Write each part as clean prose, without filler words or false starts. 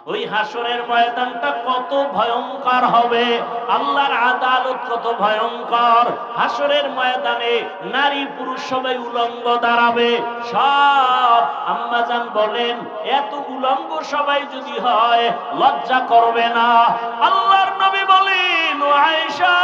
ওই হাসরের ময়দানটা কত ভয়ঙ্কর হবে, আল্লাহর আদালত কত ভয়ঙ্কর। হাসরের ময়দানে নারী পুরুষ সবাই উলঙ্গ দাঁড়াবে। সব আম্মাজান বলেন, এত উলঙ্গ সবাই যদি হয় লজ্জা করবে না? আল্লাহর নবী বলেন, ও আয়েশা,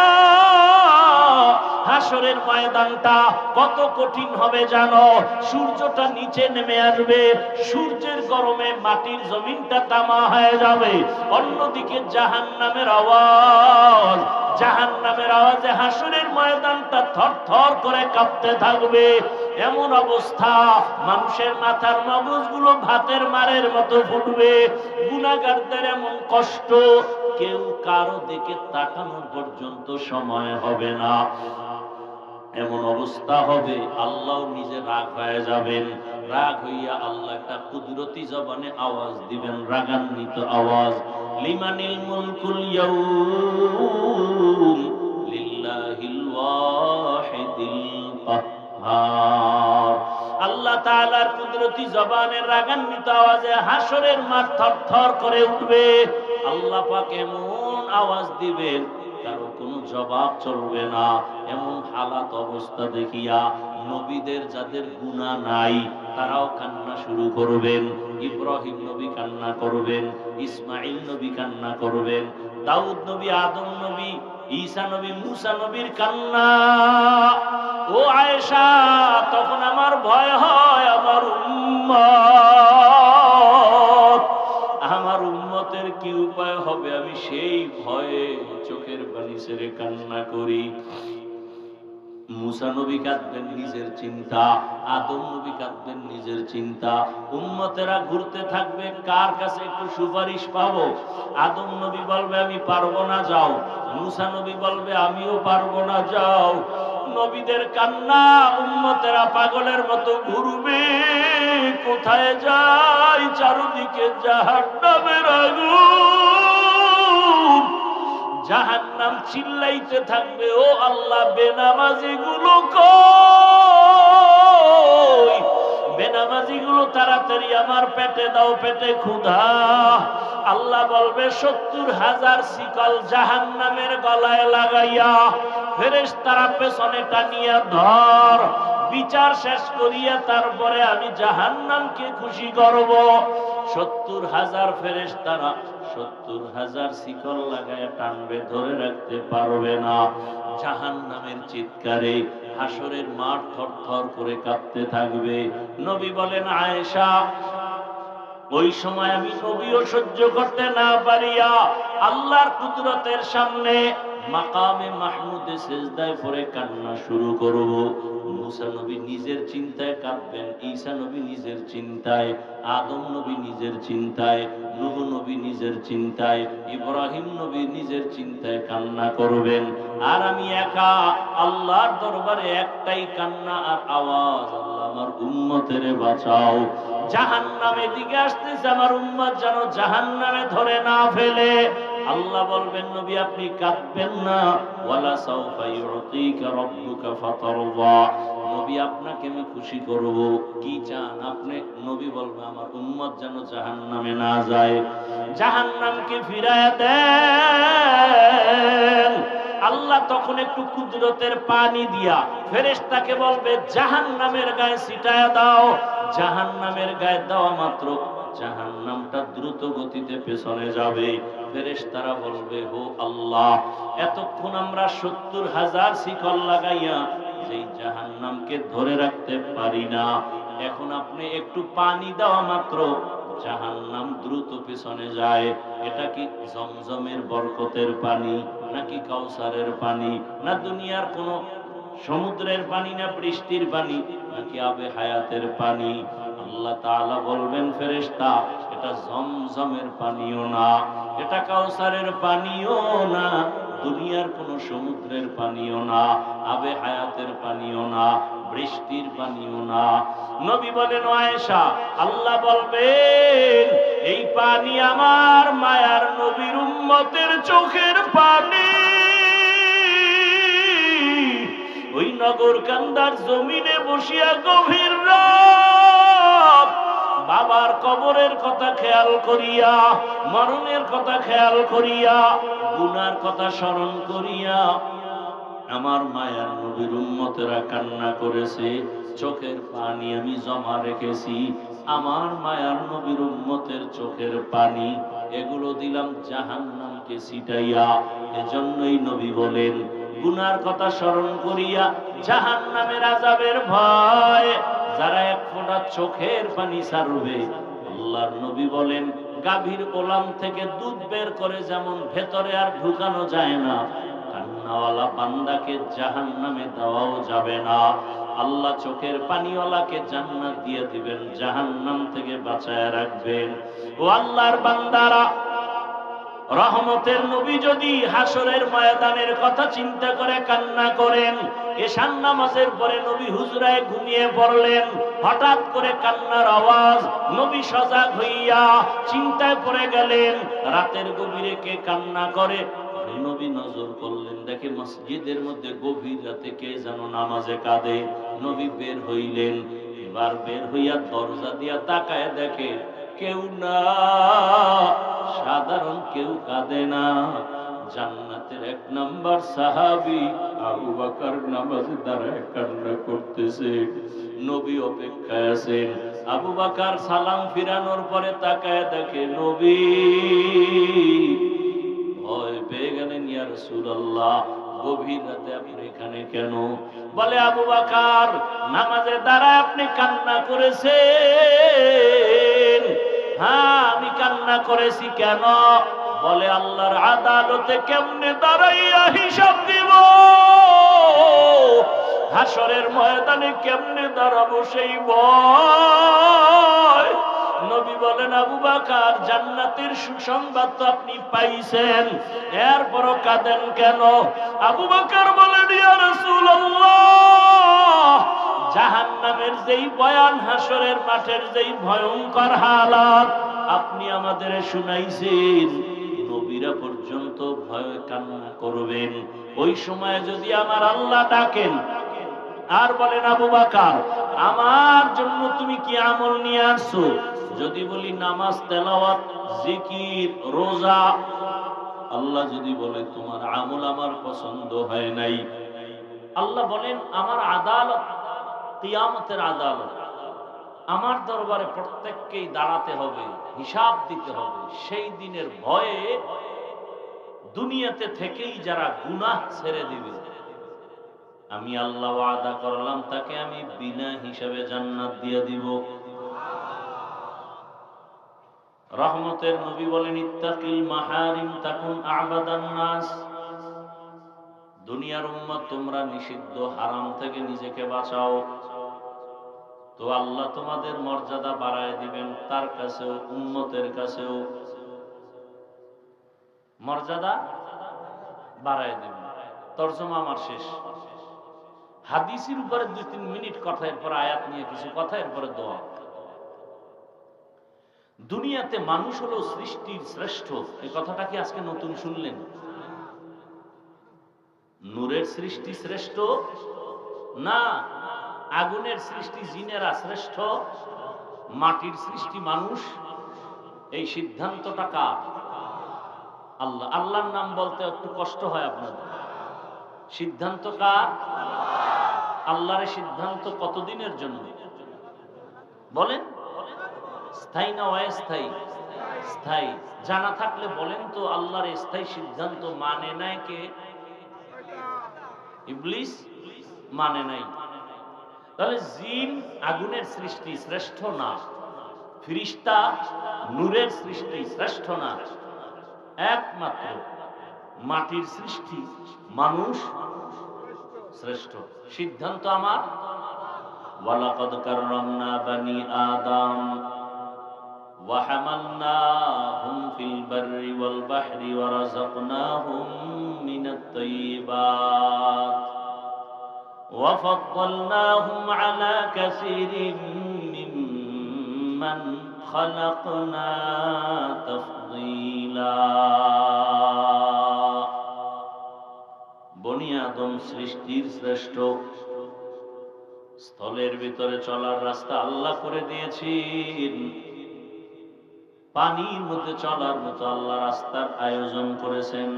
হাসরের ময়দানটা কত কঠিন হবে জানো? সূর্যটা নিচে নেমে আসবে, সূর্যের গরমে মাটির জমিনটা তামা হয়ে যাবে। অন্যদিকে জাহান্নামের আওয়াজ, জাহান্নামের আওয়াজে হাসরের ময়দানটা থরথর করে কাঁপতে থাকবে। এমন অবস্থা, মানুষের মাথার মগজগুলো ভাতের মারের মতো ফুটবে। গুনাহগারদের এমন কষ্ট, কেউ কারো দিকে তাকানোর পর্যন্ত সময় হবে না। এমন অবস্থা হবে, আল্লাহ নিজে রাগ হয়ে যাবেন। রাগ হইয়া আল্লাহ একটা কুদরতি জবানে আওয়াজ দিবেন, রাগান্বিত আওয়াজ, লিমানিল মুলকুল ইয়াউম লিল্লাহিল ওয়াহিদিল কাহ্হার। আল্লাহ তাআলার কুদরতি জবানের রাগান্বিত আওয়াজে হাসরের মাঠ থরথর করে উঠবে। আল্লাহ পাক এমন আওয়াজ দিবেন, কারো কোনো জবাব চলবে না। এমন হালাত অবস্থা দেখিয়া নবীদের যাদের গুনাহ নাই তারাও কান্না শুরু করবেন। ইব্রাহিম নবী কান্না করবেন, ইসমাইল নবী কান্না করবেন, দাউদ নবী, আদম নবী, ঈসা নবী, মুসা নবীর কান্না। ও আয়েশা, তখন আমার ভয় হয় আমার উম্মত, আমার উম্মতের কি উপায় হবে, আমি সেই ভয়ে চোখের পানি ছেড়ে কান্না করি। মুসা নবী কাঁদবেন নিজের চিন্তা, আদম নবী কাঁদবেন নিজের চিন্তা। উম্মতেরা ঘুরতে থাকবে, কার কাছে একটু সুপারিশ পাবো। আদম নবী বলবে আমি পারবো না, যাও। মুসা নবী বলবে আমিও পারবো না, যাও। নবীদের কান্না, উম্মতেরা পাগলের মতো ঘুরবে, কোথায় যায়, চারদিকে জাহান্নামের আগুন। জাহান্নাম চিল্লাইতে থাকবে, ও আল্লাহ, বেনামাজি গুলো কই, বেনামাজি গুলো তাড়াতাড়ি আমার পেটে দাও, পেটে ক্ষুধা। আল্লাহ বলবে ৭০,০০০ শিকল জাহান্নামের গলায় লাগাইয়া ফেরেশতারা পেছনে টানিয়া ধর। বিচার শেষ করিয়া তারপরে আমি জাহান্নামকে খুশি করব। ৭০,০০০ ফেরেশতারা ৭০,০০০ শিকল লাগায় টানবে, ধরে রাখতে পারবে না। জাহান্নামের চিৎকারে হাসরের মাঠ থরথর করে কাঁপতে থাকবে। নবী বলেন, আয়েশা, ওই সময় আমি নবীও সহ্য করতে না পারিয়া আল্লাহর কুদরতের সামনে মাকামে মাহমুদে সিজদায় পড়ে কান্না শুরু করব। মুসা নবী নিজের চিন্তায় কাঁদবেন, ঈসা নবী নিজের চিন্তায়, আদম নবী নিজের চিন্তায়, নূহ নবী নিজের চিন্তায়, ইব্রাহিম নবী নিজের চিন্তায় কান্না করবেন। আর আমি একা আল্লাহর দরবারে একটাই কান্না আর আওয়াজ, আল্লাহ আমার উম্মতের বাঁচাও। জাহান্নামের দিকে আসতেছে, আমার উম্মত যেন জাহান্নামে ধরে না ফেলে। আল্লাহ বলবেন, নবী আপনি কাঁদবেন না, ওয়ালা সাউফা ইউতিকা রাব্বুকা ফাতারদা। নবী আপনাকে আমি খুশি করব, কি চান আপনি? নবী বলবে আমার উম্মত যেন জাহান্নামে না যায়, জাহান্নামকে ফিরায়া দেন। আল্লাহ তখন একটু কুদরতের পানি দিয়া ফেরেশতাকে বলবে জাহান্নামের গায়ে ছিটায়া দাও। জাহান্নামের গায়ে দেওয়া মাত্র জাহান্নামটা দ্রুত গতিতে পেছনে যাবে। ফেরেশতারা বলবে, হো আল্লাহ, এতক্ষণ আমরা ৭০,০০০ শিকল লাগাইয়া যেই জাহান্নামকে ধরে রাখতে পারি না, এখন আপনি একটু পানি দেওয়া মাত্র জাহান্নাম দ্রুত পেছনে যায়। এটা কি জমজমের বরকতের পানি, নাকি কাউসারের পানি, না দুনিয়ার কোন সমুদ্রের পানি, না বৃষ্টির পানি, নাকি আবে হায়াতের পানি? আল্লাহ তাআলা বলবেন, ফেরেশতা, এটা জমজমের পানিও না, এটা কাউসারের পানিও না, দুনিয়ার কোন সমুদ্রের পানিও না, আবে হায়াতের পানিও না, বৃষ্টির পানিও না। নবী বলেন, আয়েশা, আল্লাহ বলবেন এই পানি আমার মায়ার নবীর উম্মতের চোখের পানি। ওই নগর কান্দার জমিনে বসিয়া গভীর রাত বাবার কবরের কথা খেয়াল করিয়া, মরণের কথা খেয়াল করিয়া, গুনার কথা স্মরণ করিয়া আমার মায়ার নবীর উম্মতেরা কান্না করেছে, চোখের পানি আমি জমা রেখেছি। আমার মায়ার নবীর উম্মতের চোখের পানি এগুলো দিলাম জাহান্নামকে ছিটাইয়া। এজন্যই নবী বলেন, গুনার কথা স্মরণ করিয়া জাহান্নামের আযাবের ভয় যারা এক ফোঁটা চোখের পানি ছাড়বে, আল্লাহর নবী বলেন গাভীর ওলান থেকে দুধ বের করে যেমন ভেতরে আর ঢুকানো যায় না, কান্নাওয়ালা বান্দাকে জাহান্নামে দেওয়াও যাবে না। আল্লাহ চোখের পানিওয়ালাকে জান্নাত দিয়ে দিবেন, জাহান্নাম থেকে বাঁচায় রাখবেন। ও আল্লাহর বান্দারা, রহমতের নবী যদি হাসরের ময়দানের কথা চিন্তা করে কান্না করেন, এশার নামাজের পরে নবী হুজরায় ঘুমিয়ে পড়লেন, হঠাৎ করে কান্নার আওয়াজ, নবী সজাগ হইয়া চিন্তায় পড়ে গেলেন রাতের গভীরে কে কান্না করে। নবী নজর করলেন, দেখে মসজিদের মধ্যে গভীর রাতে কে যেন নামাজে কাঁদে। নবী বের হইলেন, এবার বের হইয়া দরজা দিয়া তাকায় দেখে কেউ না, সাধারণ কেউ কাঁদে না, জান্নাতের 1 নাম্বার সাহাবী আবু বকর নামাজে দাঁড়ায় কান্না করতেছে। নবী অপেক্ষায় আছেন। আবু বকর সালাম ফিরানোর পরে তাকায় দেখে নবী। ভয় পেয়ে গেলেন, ইয়া রাসূলুল্লাহ, গভীর রাতে আপনি এখানে কেন? বলে আবু বকর, নামাজে দাঁড়ায় আপনি কান্না করেছেন। হ্যাঁ, আমি কান্না করেছি। কেন? বলে আল্লাহর আদালতে কেমনে দাঁড়াইয়া হিসাব দিব, হাসরের ময়দানে কেমনে দাঁড়াবো সেই ভয়। নবী বলেন, আবু বকর, জান্নাতের সুসংবাদ তো আপনি পাইছেন, এরপরও কাঁদেন কেন? আবু বকর বলেন, ইয়া রাসূলুল্লাহ, জাহান্নামের যেই বয়ান, হাসরের মাঠের যেই ভয়ঙ্কর হালাত আপনি আমাদের শুনাইছেন, নবীরা পর্যন্ত ভয়ে কান্না করবেন। ওই সময় যদি আমার আল্লাহ ডাকেন আর বলেন, আবু বকর, আমার জন্য তুমি কি আমল নিয়ে আসছো? যদি বলি নামাজ, তেলাওয়াত, জিকির, রোজা, আল্লাহ যদি বলে তোমার আমল আমার পছন্দ হয় নাই, আল্লাহ বলেন আমার আদালত, কিয়ামতের আদালত, আমার দরবারে প্রত্যেককেই দাঁড়াতে হবে, হিসাব দিতে হবে। সেই দিনের ভয়ে দুনিয়াতে থেকেই যারা গুনাহ ছেড়ে দিবে, আমি আল্লাহ ওয়াদা করলাম তাকে আমি বিনা হিসাবে জান্নাত দিয়ে দিব। রহমতের নবী বলেন, ইত্তাকিল মাহারিম তাকুন আবাদান নাস। দুনিয়ার উম্মত, তোমরা নিষিদ্ধ হারাম থেকে নিজেকে বাঁচাও, তো আল্লাহ তোমাদের মর্যাদা বাড়ায় দিবেন, তার কাছেও উম্মতের কাছেও মর্যাদা বাড়ায় দিবেন। তরজমা আমার শেষ। হাদিসের উপরে 2-3 মিনিট কথা, এরপর আয়াত নিয়ে কিছু কথা, এরপরে দোয়া। দুনিয়াতে মানুষ হলো সৃষ্টির শ্রেষ্ঠ, এই কথাটা কি আজকে নতুন শুনলেন? নূরের সৃষ্টি শ্রেষ্ঠ না, আগুনের সৃষ্টি জিনেরা শ্রেষ্ঠ, মাটির সৃষ্টি মানুষ। এই সিদ্ধান্তটা কার? আল্লাহ। আল্লাহর নাম বলতে একটু কষ্ট হয় আপনাদের। সিদ্ধান্ত কার? আল্লাহর সিদ্ধান্ত কতদিনের জন্য বলেন? স্থায়ী না অস্থায়ী? স্থায়ী। জানা থাকলে বলেন তো, আল্লাহর স্থায়ী সিদ্ধান্ত মানে নাই কে? ইবলিস মানে নাই। তাহলে জিন আগুনের সৃষ্টি শ্রেষ্ঠ না, ফেরেশতা নূরের সৃষ্টি শ্রেষ্ঠ না, একমাত্র মাটির সৃষ্টি মানুষ শ্রেষ্ঠ। সিদ্ধান্ত আমার। ওয়ালাকাদ কাররামনা বানি আদম ওয়া হামালনাহুম ফিল বাররি ওয়াল বাহরি ওয়া রাযাকনাহুম মিনাত তাইয়্যিবাত ওয়া ফাদ্দালনাহুম আলা কাসীরিন মিম্মান খালাকনা তাফদীলা। বনি আদম সৃষ্টির শ্রেষ্ঠ, স্থলের ভিতরে চলার রাস্তা আল্লাহ করে দিয়েছেন, পানির মধ্যে চলার মতো আল্লাহ রাস্তার আয়োজন করেছেন।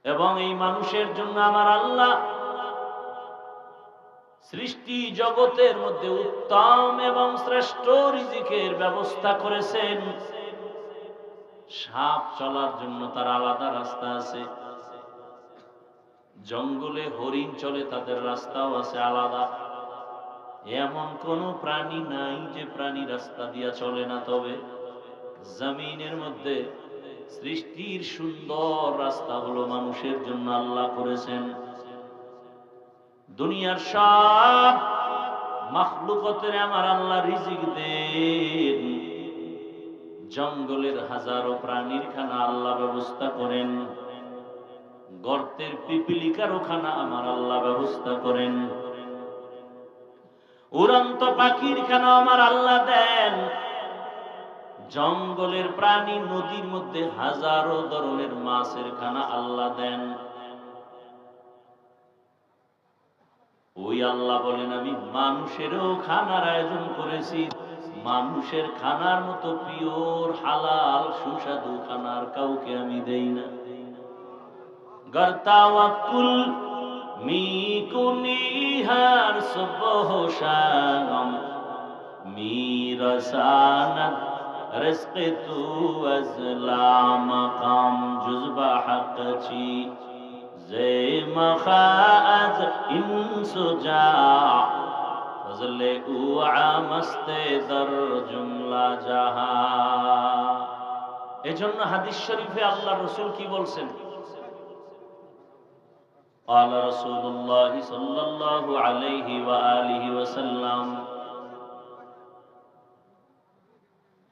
এবং এই মানুষের জন্য আমার আল্লাহ সৃষ্টি জগতের মধ্যে উত্তম এবং শ্রেষ্ঠ রিজিকের ব্যবস্থা করেছেন। সাপ চলার জন্য তার আলাদা রাস্তা আছে, জঙ্গলে হরিণ চলে তাদের রাস্তাও আছে আলাদা। এমন কোন প্রাণী নাই যে প্রাণী রাস্তা দিয়া চলে না। তবে জমিনের মধ্যে সৃষ্টির সুন্দর রাস্তা হলো মানুষের জন্য আল্লাহ করেছেন। দুনিয়ার সব মাখলুকতের আমার আল্লাহ রিজিক দেন। জঙ্গলের হাজারো প্রাণীর খানা আল্লাহ ব্যবস্থা করেন, গর্তের পিপিলিকারও খানা আমার আল্লাহ ব্যবস্থা করেন, উড়ন্ত পাখির খানা আমার আল্লাহ দেন। জঙ্গলের প্রাণী, নদীর মধ্যে হাজারো ধরনের মাছের খানা আল্লাহ দেন। ওই আল্লাহ বলেন, আমি মানুষেরও খানার আয়োজন করেছি। মানুষের খানার মতো পিওর হালাল সুস্বাদু খানার কাউকে আমি দেই না। গর্তাওয়াকুল মিকুনিহার সুবহ শাম মিরসানাত রিজকে তু আজলা মাকাম জুজবা হাকচি জে মখাজ ইনসুজা ফজলে উ আমস্তে দর জুমলা জাহা। এজন্য হাদিস শরীফে আল্লাহ রাসূল কি বলছেন? قال رسول الله صلى الله عليه وآله وسلم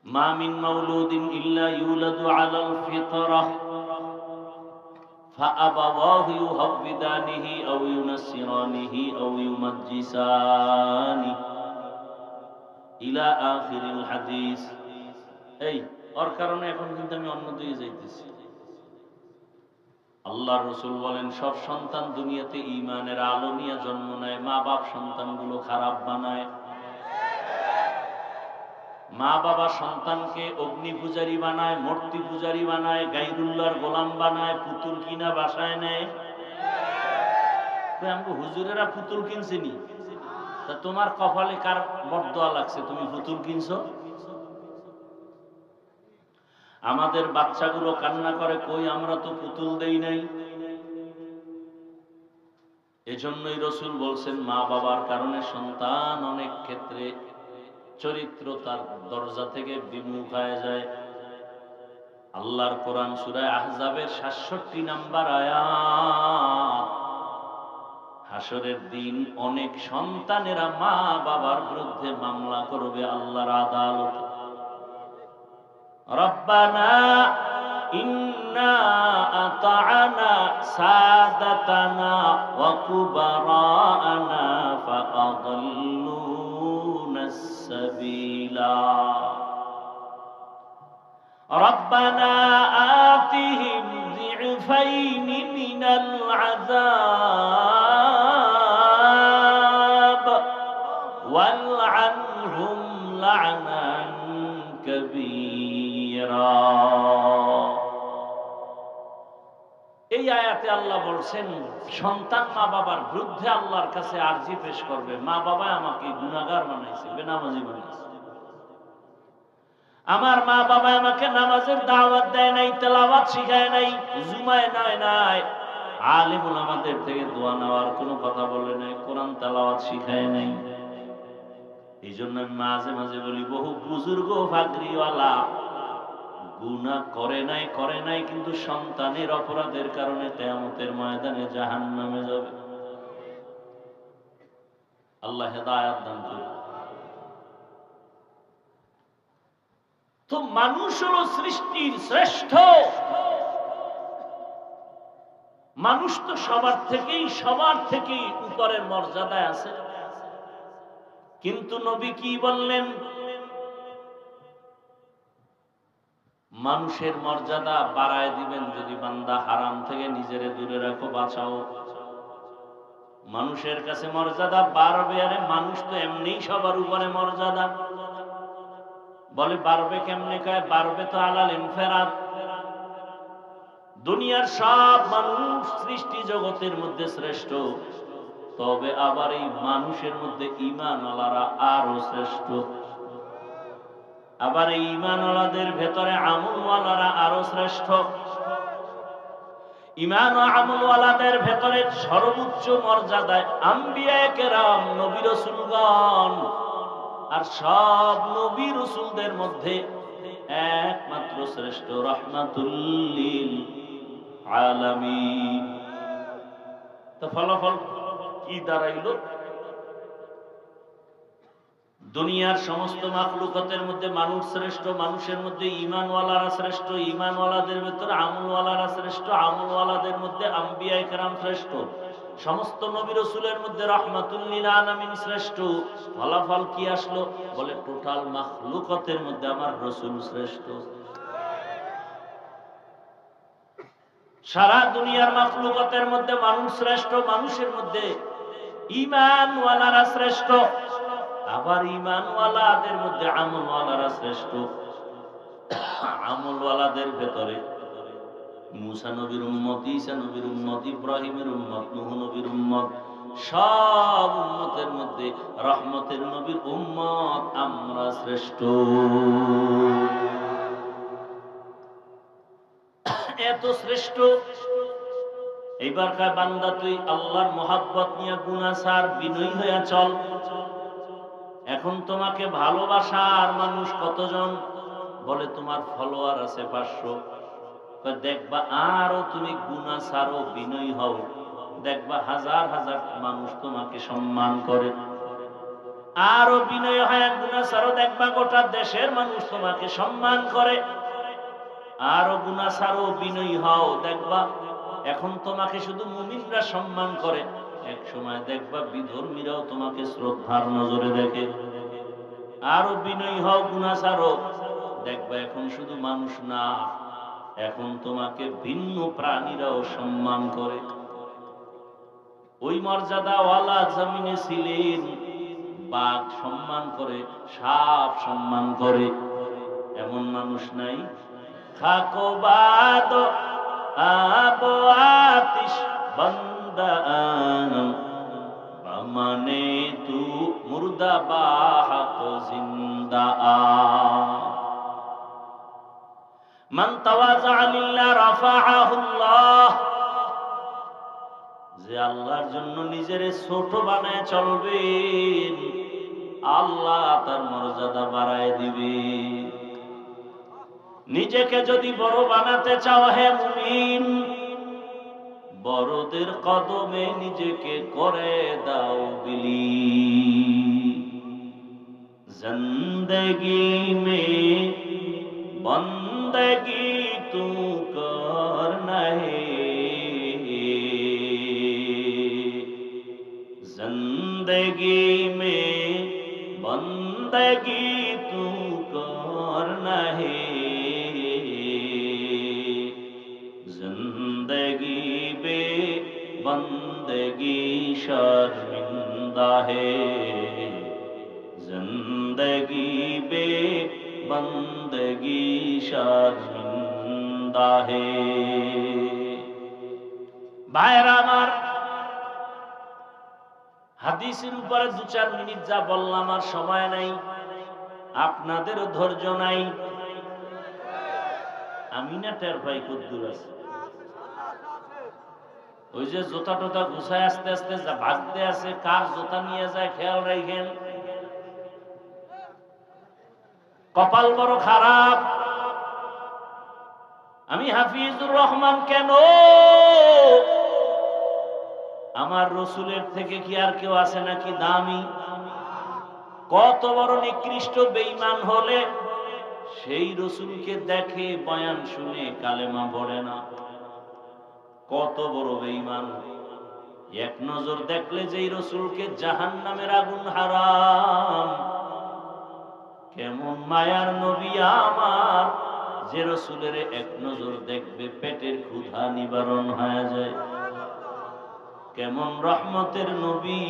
ما من مولود إلا يولد على الفطرة فأبواه يهودانه أو ينصرانه أو يمجسانه إلى آخر الحديث। এই ওর কারণে এখন কিন্তু আমি অন্য দিকে যাইতেছি। আল্লাহ রাসূল বলেন, সব সন্তান দুনিয়াতে ঈমানের আলো নিয়ে জন্ম নেয়। মা বাপ সন্তানগুলো খারাপ বানায়। মা বাবা সন্তানকে অগ্নি পূজারী বানায়, মূর্তি পূজারী বানায়, গায়রুল্লাহর গোলাম বানায়, পুতুল কিনা বাসায় নেয়। আমগো হুজুরেরা পুতুল কিনছেনি, তা তোমার কপালে কার বরদোয়া লাগছে তুমি পুতুল কিনছো? আমাদের বাচ্চাগুলো কান্না করে, কই আমরা তো পুতুল দেই নাই। এজন্যই রাসূল বলছেন, মা বাবার কারণে সন্তান অনেক ক্ষেত্রে চরিত্র তার দরজা থেকে বিমুখ হয়ে যায়। আল্লাহর কোরআন সূরা আহজাবের ৬৭ নম্বর আয়াত, হাসরের দিন অনেক সন্তানেরা মা বাবার বিরুদ্ধে মামলা করবে আল্লাহর আদালতে। রব্বানা ইন্না আতা'না সাদাতানা ওয়া কুবারানা ফাআদাল্লুনাস সাবিলা রব্বানা আতিহিম যি'ফাইন মিনাল আযাব ওয়াল'আনহুম লা'নান কাবীরা। এই আয়াতে আল্লাহ বলছেন, সন্তান মা বাবার বিরুদ্ধে আল্লাহর কাছে আরজি পেশ করবে, মা বাবা আমাকে গুনাহগার বানাইছে, বেনামাজি বানাইছে। আমার মা বাবা আমাকে নামাজের দাওয়াত দেয় নাই, তেলাওয়াত শিখায় নাই, জুমায় নাই, আলিম উলামাদের থেকে দোয়া নেওয়ার কোনো কথা বলে নাই, কোরআন তেলাওয়াত শিখায় নাই। এই জন্য আমি মাঝে মাঝে বলি, বহু বুজুর্গ ফাকরিওয়ালা গুনাহ করে নাই কিন্তু সন্তানের অপরাধের কারণে কিয়ামতের ময়দানে জাহান্নামে যাবে। আল্লাহ হেদায়েত দান করুন। তো মানুষ হলো সৃষ্টির শ্রেষ্ঠ। মানুষ তো সবার থেকেই উপরের মর্যাদায় আছে। কিন্তু নবী কি বললেন? মানুষের মর্যাদা বাড়ায় দিবেন যদি বান্দা হারাম থেকে নিজেরে দূরে রাখো, বাঁচাও। মানুষের কাছে মর্যাদা বাড়বে, আরে মানুষ তো এমনিই সবার উপরে মর্যাদা। বলে বাড়বে কেমনে? কয় বাড়বে তো আলাল ইনফেরাদ। দুনিয়ার সব মানুষ সৃষ্টি জগতের মধ্যে শ্রেষ্ঠ, তবে আবার এই মানুষের মধ্যে ঈমানওয়ালারা আরো শ্রেষ্ঠ। আবার এই ঈমানওয়ালাদের ভেতরে আমলওয়ালারা আরো শ্রেষ্ঠ। ঈমান ও আমলওয়ালাদের ভেতরে সর্বোচ্চ মর্যাদায় আম্বিয়ায়ে কেরাম, নবী রাসূলগণ। আর সব নবী রাসূলদের মধ্যে একমাত্র শ্রেষ্ঠ রাহমাতুল লিল আলামিন। তো ফলাফল কি দাঁড়াইল? দুনিয়ার সমস্ত মাখলুকাতের মধ্যে মানুষ শ্রেষ্ঠ, মানুষের মধ্যে ঈমানওয়ালারা শ্রেষ্ঠ, ঈমানওয়ালাদের ভিতরে আমলওয়ালারা শ্রেষ্ঠ, আমলওয়ালাদের মধ্যে আম্বিয়ায়ে কেরাম শ্রেষ্ঠ, সমস্ত নবী রাসূলের মধ্যে রাহমাতুল লিল আলামিন শ্রেষ্ঠ। ফলাফল কি আসলো? বলে টোটাল মাখলুকাতের মধ্যে আমার রাসূল শ্রেষ্ঠ। সারা দুনিয়ার মাখলুকাতের মধ্যে মানুষ শ্রেষ্ঠ, মানুষের মধ্যে ঈমানওয়ালারা শ্রেষ্ঠ, আবার ঈমানওয়ালাদের মধ্যে আমলওয়ালারা শ্রেষ্ঠ। আমলওয়ালাদের ভেতরে মুসা নবীর উম্মত, ঈসা নবীর উম্মত, ইব্রাহিমের উম্মত, নূহ নবীর উম্মত, সব উম্মতের মধ্যে রহমতের নবীর উম্মত আমরা শ্রেষ্ঠ। এত শ্রেষ্ঠ। এইবার কয় বান্দা তুই আল্লাহর মহাব্বত নিয়ে গুনাহ ছাড়, বিনয়ী হইয়া চল। এখন তোমাকে ভালোবাসার মানুষ কতজন? বলে তোমার ফলোয়ার আছে 500। দেখবা আরো তুমি গুনাহ ছাড়ো, বিনয়ী হও, দেখবা হাজার হাজার মানুষ তোমাকে সম্মান করে। আরো বিনয় হয় গুনাহ ছাড়ো, দেখবা গোটা দেশের মানুষ তোমাকে সম্মান করে। আরো গুনাহ ছাড়ো, বিনয়ী হও, দেখবা এখন তোমাকে শুধু মুমিনরা সম্মান করে, এক সময় দেখবা বিধর্মীরাও তোমাকে শ্রদ্ধার নজরে দেখে। আরো বিনয়ী হও, গুনাহ ছাড়ো, দেখবা এখন শুধু মানুষ না, এখন তোমাকে ভিন্ন প্রাণীরাও সম্মান করে। ওই মর্যাদাওয়ালা জমিনে ছিলেন, বাঘ সম্মান করে, সাপ সম্মান করে, এমন মানুষ নাই। খাকো বাদ আবো আতিশ বান্দা মানে তু মুর্দা বাহাক জিন্দা মান তাওয়াজা লিল্লাহ রাফাআহুল্লাহ। যে আল্লাহর জন্য নিজের ছোট বানায় চলবেন, আল্লাহ তার মর্যাদা বাড়ায় দিবে। নিজেকে যদি বড় বানাতে চাও হে মুমিন, বড়দের কদমে নিজেকে করে দাও বিলীন। জিন্দেগি মে বন্দগি তু করনা হে, जिंदगी में बंदगी तू करना है, जिंदगी बे बंदगी शर्मिंदा है, जिंदगी बे बंदगी शर्मिंदा है। भाईरा আমার হাদিসের উপরে 2-4 মিনিট যা বললাম আর সময় নাই, আপনাদেরও ধৈর্য নাই। আমি না টের ভাই কদ্দুর আছে, ওই যে জোতা টোতা গুছায় আস্তে আস্তে যা ভাগতে আছে, কার জোতা নিয়ে যায় খেয়াল রাখেন। কপাল বড় খারাপ। আমি হাফিজুর রহমান কেন? আমার রসুলের থেকে কি আর কেউ আছে নাকি দামি? কত বড় নিকৃষ্ট বেঈমান হলে সেই রসুলকে দেখে বয়ান শুনে কালেমা পড়ে না। কত বড় বেঈমান, এক নজর দেখলে যেই রসুলকে জাহান্নামের আগুন হারাম। কেমন মায়ার নবী আমার, যে রসুলের এক নজর দেখবে পেটের ক্ষুধা নিবারণ হয়ে যায়। কেমন রহমতের নবী,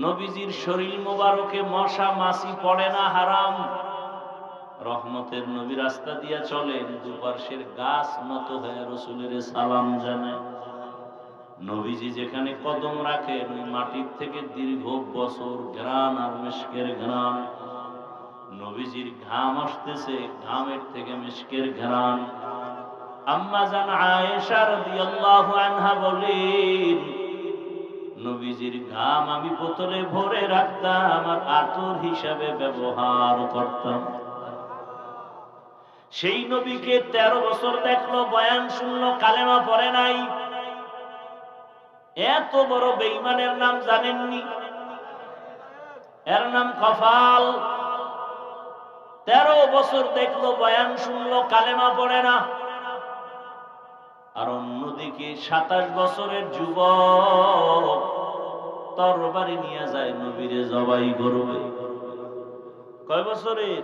নবীজির শরীর মোবারকে মশা মাছি পড়ে না, হারাম। রহমতের নবী রাস্তা দিয়া চলেন, দুপার্শ্বের গাছ নত হয়ে রসুলের সালাম জানায়। নবীজি যেখানে কদম রাখেন ওই মাটির থেকে দীর্ঘ বছর ঘ্রাণ আর মিশকের ঘ্রাণ। নবীজির ঘাম আসতেছে, ঘামের থেকে মিশকের ঘ্রাণ। আম্মা জান আয়েশা রাদিয়াল্লাহু আনহা বলেন, নবীজির ঘাম আমি বোতলে ভরে রাখতাম, আমার আতর হিসাবে ব্যবহার করতাম। সেই নবীকে 13 বছর দেখলো, বয়ান শুনলো, কালেমা পড়ে নাই। এত বড় বেঈমানের নাম জানেননি? এর নাম কফাল। 13 বছর দেখলো, বয়ান শুনলো, কালেমা পড়ে না। আর অন্যদিকে 27 বছরের যুবক তরবারি নিয়ে যায় নবীরে জবাই করবে। কয় বছরের?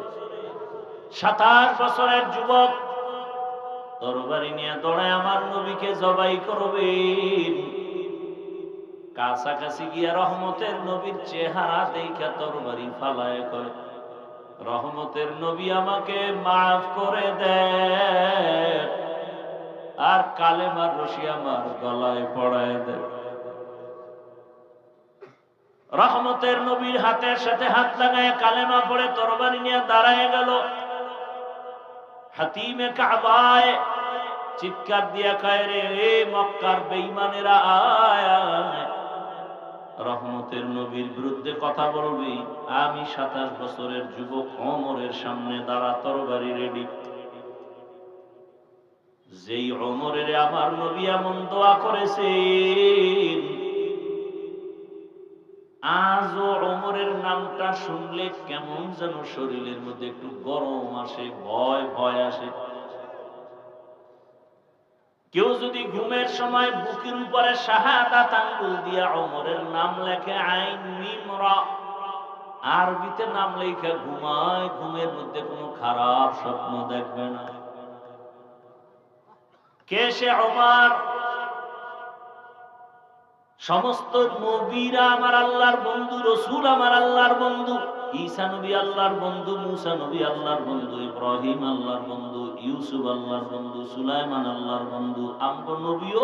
27 বছরের যুবক তরবারি নিয়ে দৌড়ায় আমার নবীকে জবাই করবে। কাছাকাছি গিয়া রহমতের নবীর চেহারা দেখা তরবারি ফালায় কয়, রহমতের নবী আমাকে মাফ করে দেন, আর কালেমার রশি আমার গলায় পড়ায় দেন। রহমতের নবীর হাতের সাথে হাত লাগায় কালেমা পড়ে তরবারি নিয়ে দাঁড়ায় গেল। হাতিমে কাবায় চিৎকার দিয়া কয়, রে মক্কার বেঈমানেরা আয় আয়, রহমতের নবীর বিরুদ্ধে কথা বলবি? আমি 27 বছরের যুবক ওমরের সামনে দাঁড়া, তরবারি রেডি। যেই ওমরের আমার নবী এমন দোয়া করেছেন, আজও ওমরের নামটা শুনলে কেমন যেন শরীরের মধ্যে একটু গরম আসে, ভয় ভয় আসে। কেউ যদি ঘুমের সময় বুকের উপরে শাহাদাত আঙ্গুল দিয়া ওমরের নাম লেখে, আইন মিম রা, আরবিতে নাম লেখা ঘুমায়, ঘুমের মধ্যে কোনো খারাপ স্বপ্ন দেখবে না। কে সে ওমর? সমস্ত নবীরা আমার আল্লাহর বন্ধু, রসুল আমার আল্লাহর বন্ধু। ঈসা নবী আল্লাহর বন্ধু, মুসা নবী আল্লাহর বন্ধু, ইব্রাহিম আল্লাহর বন্ধু, ইউসুফ আল্লাহর বন্ধু, সুলাইমান আল্লাহর বন্ধু। আমগো নবীও।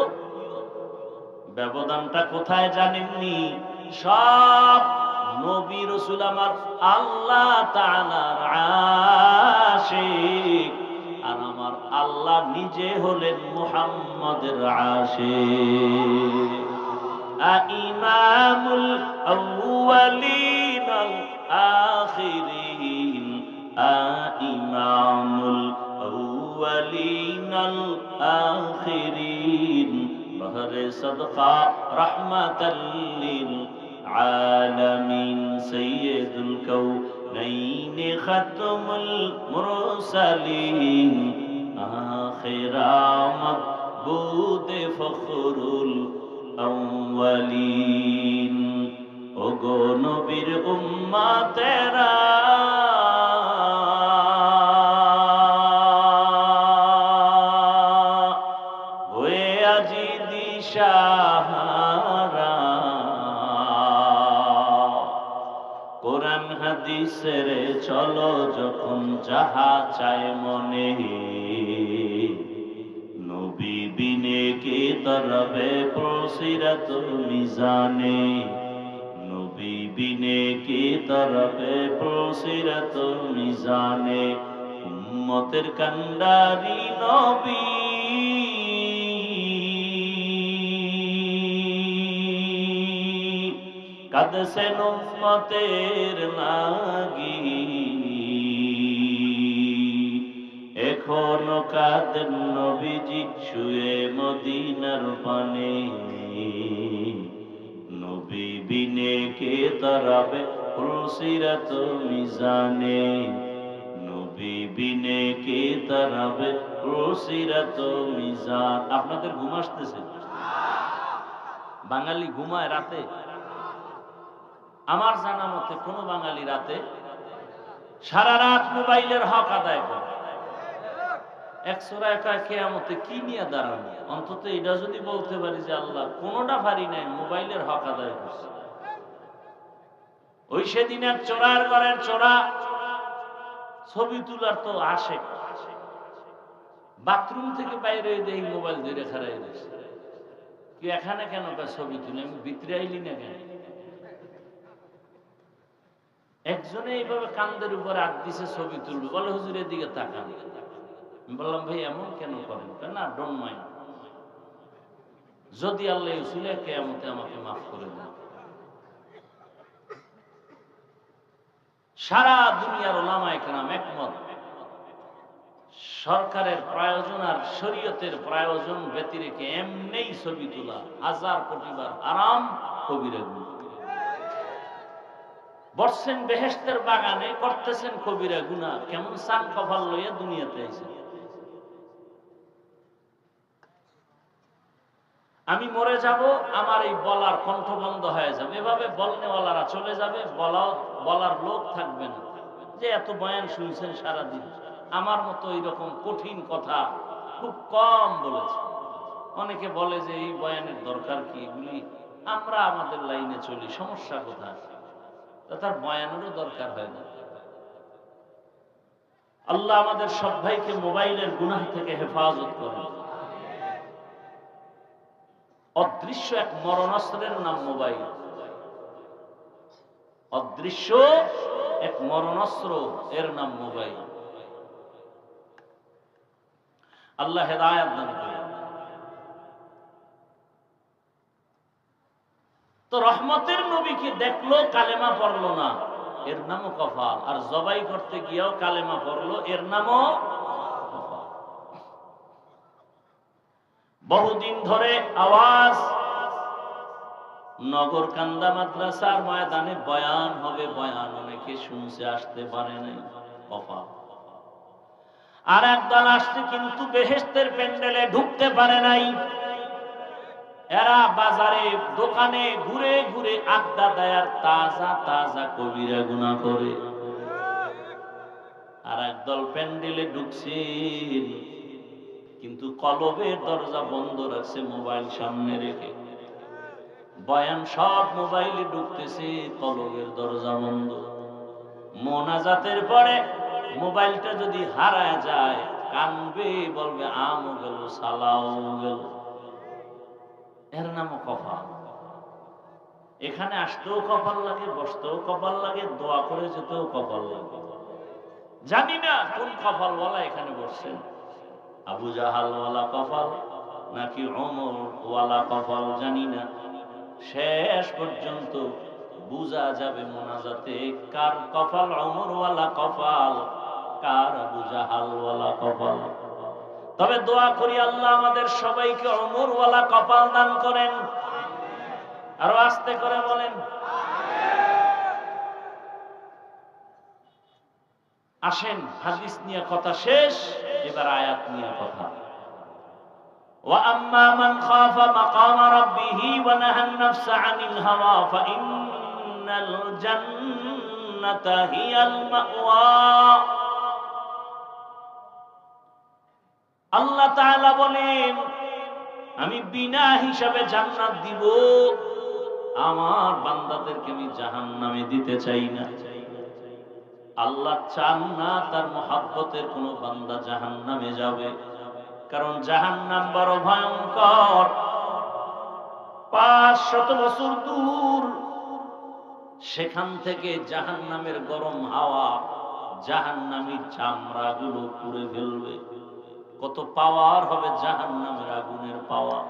ব্যবধানটা কোথায় জানেননি? সব নবী রসুল আমার আল্লাহ তাআলার আশিক, আর আমার আল্লাহ নিজে হলেন মুহাম্মদের আশিক। ইমামুল আউয়ালিন আল আখিরিন, ইমামুল আউয়ালিন আল আখিরিন, বহরে সদকা রাহমাতাল লিল আলামিন, সাইয়্যিদুল কাউনাইন খাতমুল মুরসালিন, আখিরা মাবুদ ফখরুল আউয়ালিন। ওগো নবীর উম্মতেরা, হয়ে আজি দিশাহারা, কোরআন হাদিসের চলো যখন যাহা চায় মনে, নবী বিনে কে তরবে প্রসিরাত মিজানে, নবী বিনে কে তরবে প্রসিরাত মিজানে। উম্মতের কান্ডারি নবী, কাঁদছেন উম্মতের লাগি, এখনো কাঁদেন নবীজি শুয়ে মদিনার পানে, নবী বিনে কে তরাবে পুলসিরাত মিজানে, নবী বিনে কে তরাবে পুলসিরাত মিজান। আপনাদের ঘুম আসতেছে? বাঙালি ঘুমায় রাতে? আমার জানা মতে কোন বাঙালি রাতে সারা রাত মোবাইলের হক আদায় করে? এক সূরা কিয়ামতে কি নিয়ে দাঁড়াবো? অন্তত এটা যদি বলতে পারি যে আল্লাহ কোনোটা পারি নাই, মোবাইলের হক আদায় করছে। ওই সেদিন এক চোরার ঘরের চোরা ছবি তোলার তো আসে, বাথরুম থেকে বাইরে দেখি মোবাইল ধরে খারাই দিচ্ছে। কি এখানে কেন ছবি তুলে? আমি ভিতরে আইলি না কেন? একজনে এইভাবে কান্দের উপর হাত দিছে, ছবি তুলবে, বলে হুজুরের দিকে তাকান। বললাম ভাই এমন কেন করেন? না ডোন্ট মাইন্ড, যদি আল্লাহ উসিলা কিয়ামতে আমাকে মাফ করে দেন। সারা দুনিয়ার উলামায়ে কেরাম একমত, সরকারের প্রয়োজন আর শরীয়তের প্রয়োজন ব্যতিরেকে এমনিই ছবি তোলা 1000 কোটি বার হারাম, কবিরা গুনাহ। বসছেন বেহেশতের বাগানে, করতেছেন কবিরা গুনাহ, কেমন সান কপাল লইয়া দুনিয়াতে আইছেন। আমি মরে যাব, আমার এই বলার কণ্ঠ বন্ধ হয়ে যাবে, এভাবে বলনেওয়ালারা চলে যাবে, বলার লোক থাকবে না। যে এত বয়ান শুনছেন সারাদিন, আমার মতো এইরকম কঠিন কথা খুব কম বলেছে। অনেকে বলে যে এই বয়ানের দরকার কি, এগুলি আমরা আমাদের লাইনে চলি, সমস্যা কোথায়? তার বয়ানেরও দরকার হয় না। আল্লাহ আমাদের সব ভাইকে মোবাইলের গুনাহ থেকে হেফাজত করেন। অদৃশ্য এক মরণাস্ত্রের নাম মোবাইল, অদৃশ্য এক মরণাস্ত্র, এর নাম মোবাইল। আল্লাহ হেদায়েত দান করেন। তো রহমতের নবীকে দেখলো, কালেমা পড়লো না, এর নামও কফাল। আর জবাই করতে গিয়েও কালেমা পড়লো, এর নামও কফাল। বহুদিন ধরে আওয়াজ নগর কান্দা মাদ্রাসার ময়দানে বয়ান হবে, বয়ান অনেকে শুনছে, আসতে পারে নাই, কফাল। আর একদল আসছে কিন্তু বেহেশতের প্যান্ডেলে ঢুকতে পারে নাই। এরা বাজারে দোকানে ঘুরে ঘুরে আড্ডা দেয় আর তাজা তাজা কবিরা গুনাহ করে। আর একদল প্যান্ডেলে ঢুকছেন কিন্তু কলবের দরজা বন্ধ রাখছে, মোবাইল সামনে রেখে। বয়ান সব মোবাইলে ঢুকতেছে, কলবের দরজা বন্ধ। মোনাজাতের পরে মোবাইলটা যদি হারায় যায়, কানবে, বলবে আমও গেল, সালাও গেল। এর নামও কপাল। এখানে আসতেও কপাল লাগে, বসতেও কপাল লাগে, দোয়া করে যেতেও কপাল লাগে। জানি না কোন কপাল ওয়ালা এখানে বসছেন, আবু জাহাল ওয়ালা কপাল নাকি ওমর ওয়ালা কপাল জানি না। শেষ পর্যন্ত বুঝা যাবে মোনাজাতে কার কপাল ওমর ওয়ালা কপাল, কার আবু জাহাল ওয়ালা কপাল। তবে দোয়া করি আল্লাহ আমাদের সবাইকে ওমর ওয়ালা কপাল দান করেন। আরো আস্তে করে বলেন। আসেন, হাদিস নিয়ে কথা শেষ, এবার আয়াত নিয়ে কথা। ওয়া আম্মা মান খাফা মাকাম রাব্বিহি ওয়া নাহান নাফসা আনিল হাওয়া ফাইন্নাল জান্নাতা হিয়াল মাওয়া। আল্লাহ তাআলা বলেন, আমি বিনা হিসাবে জান্নাত দিব, আমার বান্দাদেরকে আমি জাহান্নামে দিতে চাই না। আল্লাহ চান না তার মহব্বতের কোন বান্দা জাহান্নামে যাবে, কারণ জাহান্নাম বড় ভয়ঙ্কর। 500 বছর দূর, সেখান থেকে জাহান্নামের গরম হাওয়া জাহান্নামীর চামড়াগুলো পুড়ে ফেলবে। কত পাওয়ার হবে জাহান্নামের আগুনের পাওয়ার।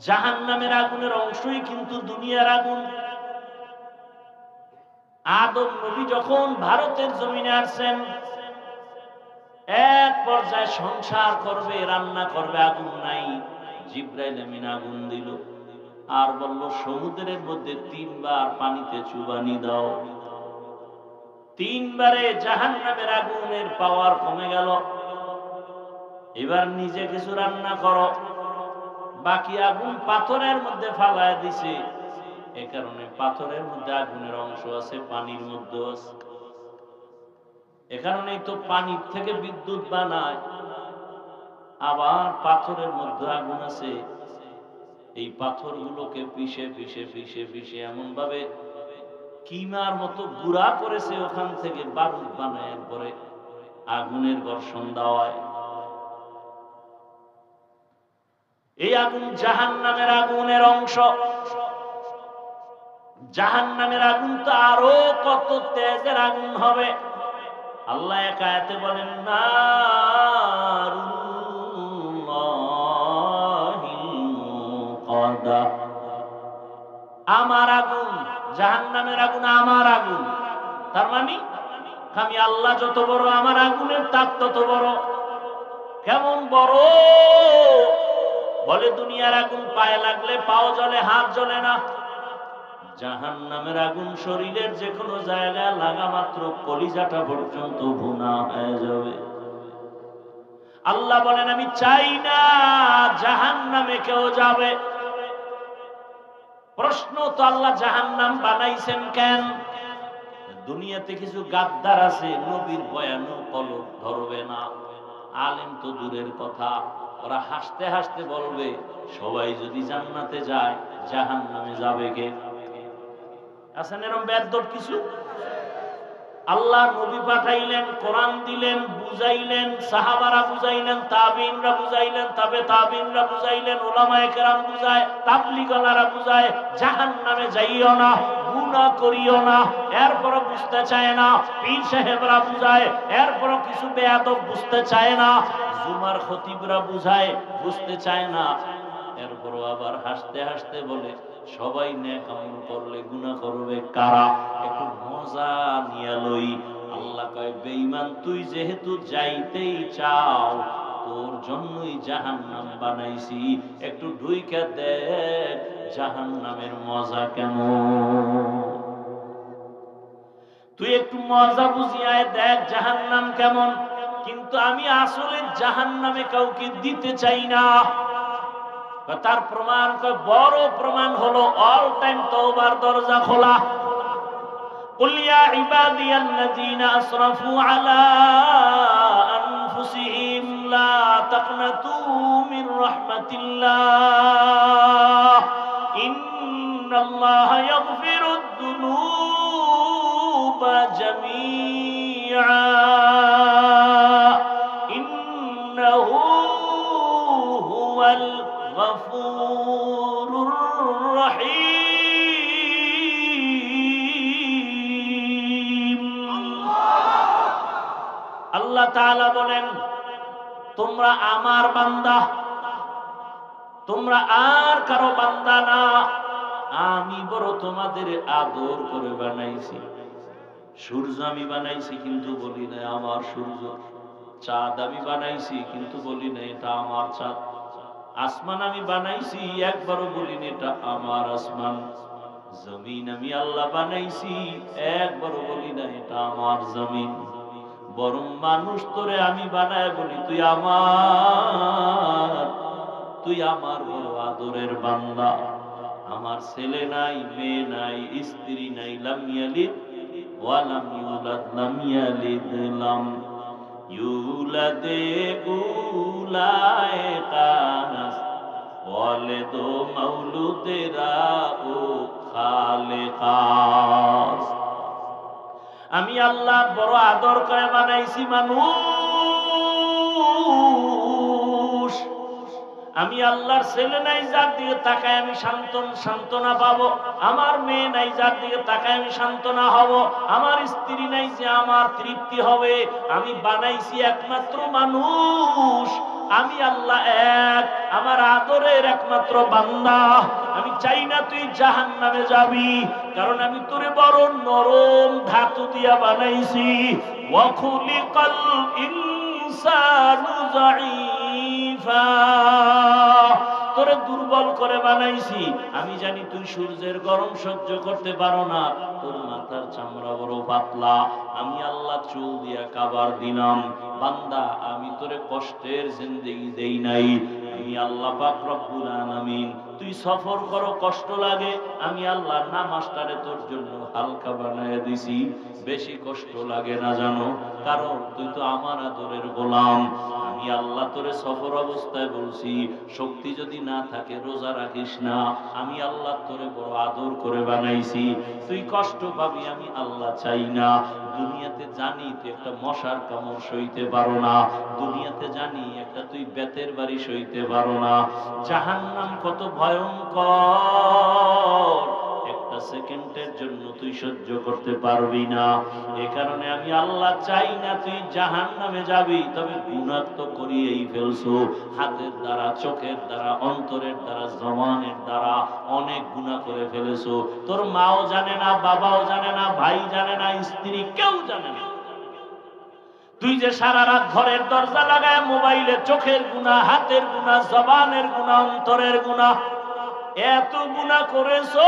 জাহান্নামের আগুনের অংশই কিন্তু দুনিয়ার আগুন। আদম নবী যখন ভারতের জমিনে আসছেন, এক পর্যায়ে সংসার করবে, রান্না করবে, আগুন নাই। জিব্রাইল আমিন আগুন দিল আর বলল, সমুদ্রের মধ্যে 3 বার পানিতে চুবানি দাও। 3 বারে জাহান্নামের আগুনের পাওয়ার কমে গেল। এবার নিজে কিছু রান্না করো। বাকি আগুন পাথরের মধ্যে ফালায় দিছে। এ কারণে পাথরের মধ্যে আগুনের অংশ আছে, পানির মধ্যে আছে। এ কারণেই তো পানির থেকে বিদ্যুৎ বানায়। আবার পাথরের মধ্যে আগুন আছে, এই পাথরগুলোকে পিষে পিষে পিষে পিষে এমন ভাবে কিমার মতো গুঁড়া করেছে, ওখান থেকে বারুদ বানায় পরে আগুনের ঘর্ষণ দেওয়ায়। এই আগুন জাহান্নামের আগুনের অংশ। জাহান্নামের আগুন তো আরো কত তেজের আগুন হবে। আল্লাহ এক আয়াতে বলেন, আমার আগুন, জাহান্নামের আগুন আমার আগুন। তার মানে আমি আল্লাহ যত বড়, আমার আগুনের তাপ তত বড়। কেমন বড়? বলে দুনিয়ার আগুন পায়ে লাগলে পাও জ্বলে, হাত জ্বলে না। জাহান্নামের আগুন শরীরের যে কোনো জায়গায় লাগা মাত্র কলিজাটা পর্যন্ত ভুনা হয়ে যাবে। আল্লাহ বলেন, আমি চাই না জাহান্নামে কেউ যাবে। প্রশ্ন তো, আল্লাহ জাহান্নাম বানাইছেন কেন? দুনিয়াতে কিছু গাদ্দার আছে, নবীর বয়ানও কলম ধরবে না, আলেম তো দূরের কথা। ওরা হাসতে হাসতে বলবে, সবাই যদি জান্নাতে যায় জাহান্নামে যাবে কে? আছেন এরকম বেয়াদব কিছু? আল্লাহ নবী পাঠাইলেন, কোরআন দিলেন, বুঝাইলেন, সাহাবারা বুঝাইলেন, তাবিঈনরা বুঝাইলেন, তবে তাবিঈনরা বুঝাইলেন, উলামায়ে কেরাম বুঝায়, তাবলীগওয়ালারা বুঝায়, জাহান্নামে যাইও না, গুনাহ করিও না, এরপরও বুঝতে চায় না। পীর সাহেবরা বুঝায়, এরপরও কিছু বেয়াদব বুঝতে চায় না। জুমার খতিবরা বুঝায়, বুঝতে চায় না। এরপরও আবার হাসতে হাসতে বলে, সবাই নেক আমল করলে গুনাহ করবে কারা? একটু মজা নিয়ে লই। আল্লাহ কয়, বেঈমান, তুই যেহেতু যাইতেই চাও, তোর জন্যই জাহান্নাম বানাইছি, একটু ঢুইকা দেখ জাহান্নামের মজা কেমন। তুই একটু মজা বুঝিয়ায় দেখ জাহান্নাম কেমন। কিন্তু আমি আসলে জাহান্নামে কাউকে দিতে চাই না। তার প্রমাণ, বড় প্রমাণ হলো অল টাইম তওবার দরজা খোলা। কুল ইয়া ইবাদিয়াল্লাযীনা আসরাফু আলা আনফুসিহিম লা তাকনাতু মির রাহমাতিল্লাহ ইন্নাল্লাহা ইয়াগফিরুদ যুনুবা জামিআ ইন্নাহু হুয়াল গফুরুর রহিম। আল্লাহ তাআলা বলেন, তোমরা আমার বান্দা, তোমরা আর কারো বান্দা না। আমি বড় তোমাদের আদর করে বানাইছি। সূর্য আমি বানাইছি, কিন্তু বলি না আমার সূর্য। চাঁদ আমি বানাইছি, কিন্তু বলি না এটা আমার চাঁদ। আসমান আমি বানাইছি, একবারও বলিনি এটা আমার আসমান। জমিন আমি আল্লাহ বানাইছি, একবারও বলি না এটা আমার জমিন। বরং মানুষ তোরে আমি বানায় বলি, তুই আমার বড় আদরের বান্দা। আমার ছেলে নাই, মেয়ে নাই, স্ত্রী নাই। লাম ইয়ালিদ ওয়া লাম ইউলাদ, লাম ইয়ালিদ লাম ইউলাদ উলায়ে কানাস ওয়ালিদ মাউলুদেরা ও খালেকাস। আমি আল্লাহ বড় আদর করে বানাইছি মানুষ। আমি আল্লাহর ছেলে নাই যার দিকে তাকায় আমি সান্ত্বনা পাবো। আমার মেয়ে নাই যার দিকে তাকায় আমি সান্ত্বনা হব। আমার স্ত্রী নাই যে আমার তৃপ্তি হবে। আমি বানাইছি একমাত্র মানুষ। আমি আল্লাহ এক, আমার আদরের একমাত্র বান্দা। আমি চাই না তুই জাহান্নামে যাবি, কারণ আমি তোরে বড় নরম ধাতু দিয়া বানাইছি। ওয়া খুলিকাল ইনসানু যায়ীফা, তোরে দুর্বল দুর্বল করে বানাইছি। আমি জানি তুই সূর্যের গরম সহ্য করতে পারো না, তোর মাথার চামড়া বড় পাতলা। আমি আল্লাহ চুল দিয়া কাবার দিলাম। বান্দা, আমি তোরে কষ্টের জিন্দেগি দেই নাই। আমি আল্লাহ পাক রব্বুল আলামিন, তুই সফর করো, কষ্ট লাগে, আমি আল্লাহ নামাজটারে তোর জন্য হালকা বানায় দিছি। বেশি কষ্ট লাগে না জানো, কারণ তুই তো আমার আদরের গোলাম। আমি আল্লাহ তোরে সফর অবস্থায় বলছি, শক্তি যদি না থাকে রোজা রাখিস না। আমি আল্লাহ তোরে বড় আদর করে বানাইছি, তুই কষ্ট পাবি, আমি আল্লাহ চাই না। দুনিয়াতে জানি তুই একটা মশার কামড় সইতে পারো না, দুনিয়াতে জানি একটা তুই বেতের বাড়ি সইতে পারো না। জাহান্নাম কত ভয়ঙ্কর, একটা সেকেন্ডের জন্য তুই সহ্য করতে পারবি না। এ কারণে আমি আল্লাহ চাই না তুই জাহান্নামে যাবি। তবে গুনাহ তো করিয়েই ফেলছো, হাতের দ্বারা, চোখের দ্বারা, অন্তরের দ্বারা, জবানের দ্বারা অনেক গুনাহ করে ফেলেছো। তোর মাও জানে না, বাবাও জানে না, ভাই জানে না, স্ত্রী কেউ জানে না। তুই যে সারা রাত ঘরের দরজা লাগায় মোবাইলে চোখের গুনাহ, হাতের গুনাহ, জবানের গুনাহ, অন্তরের গুনাহ, এত গুনাহ করেছো।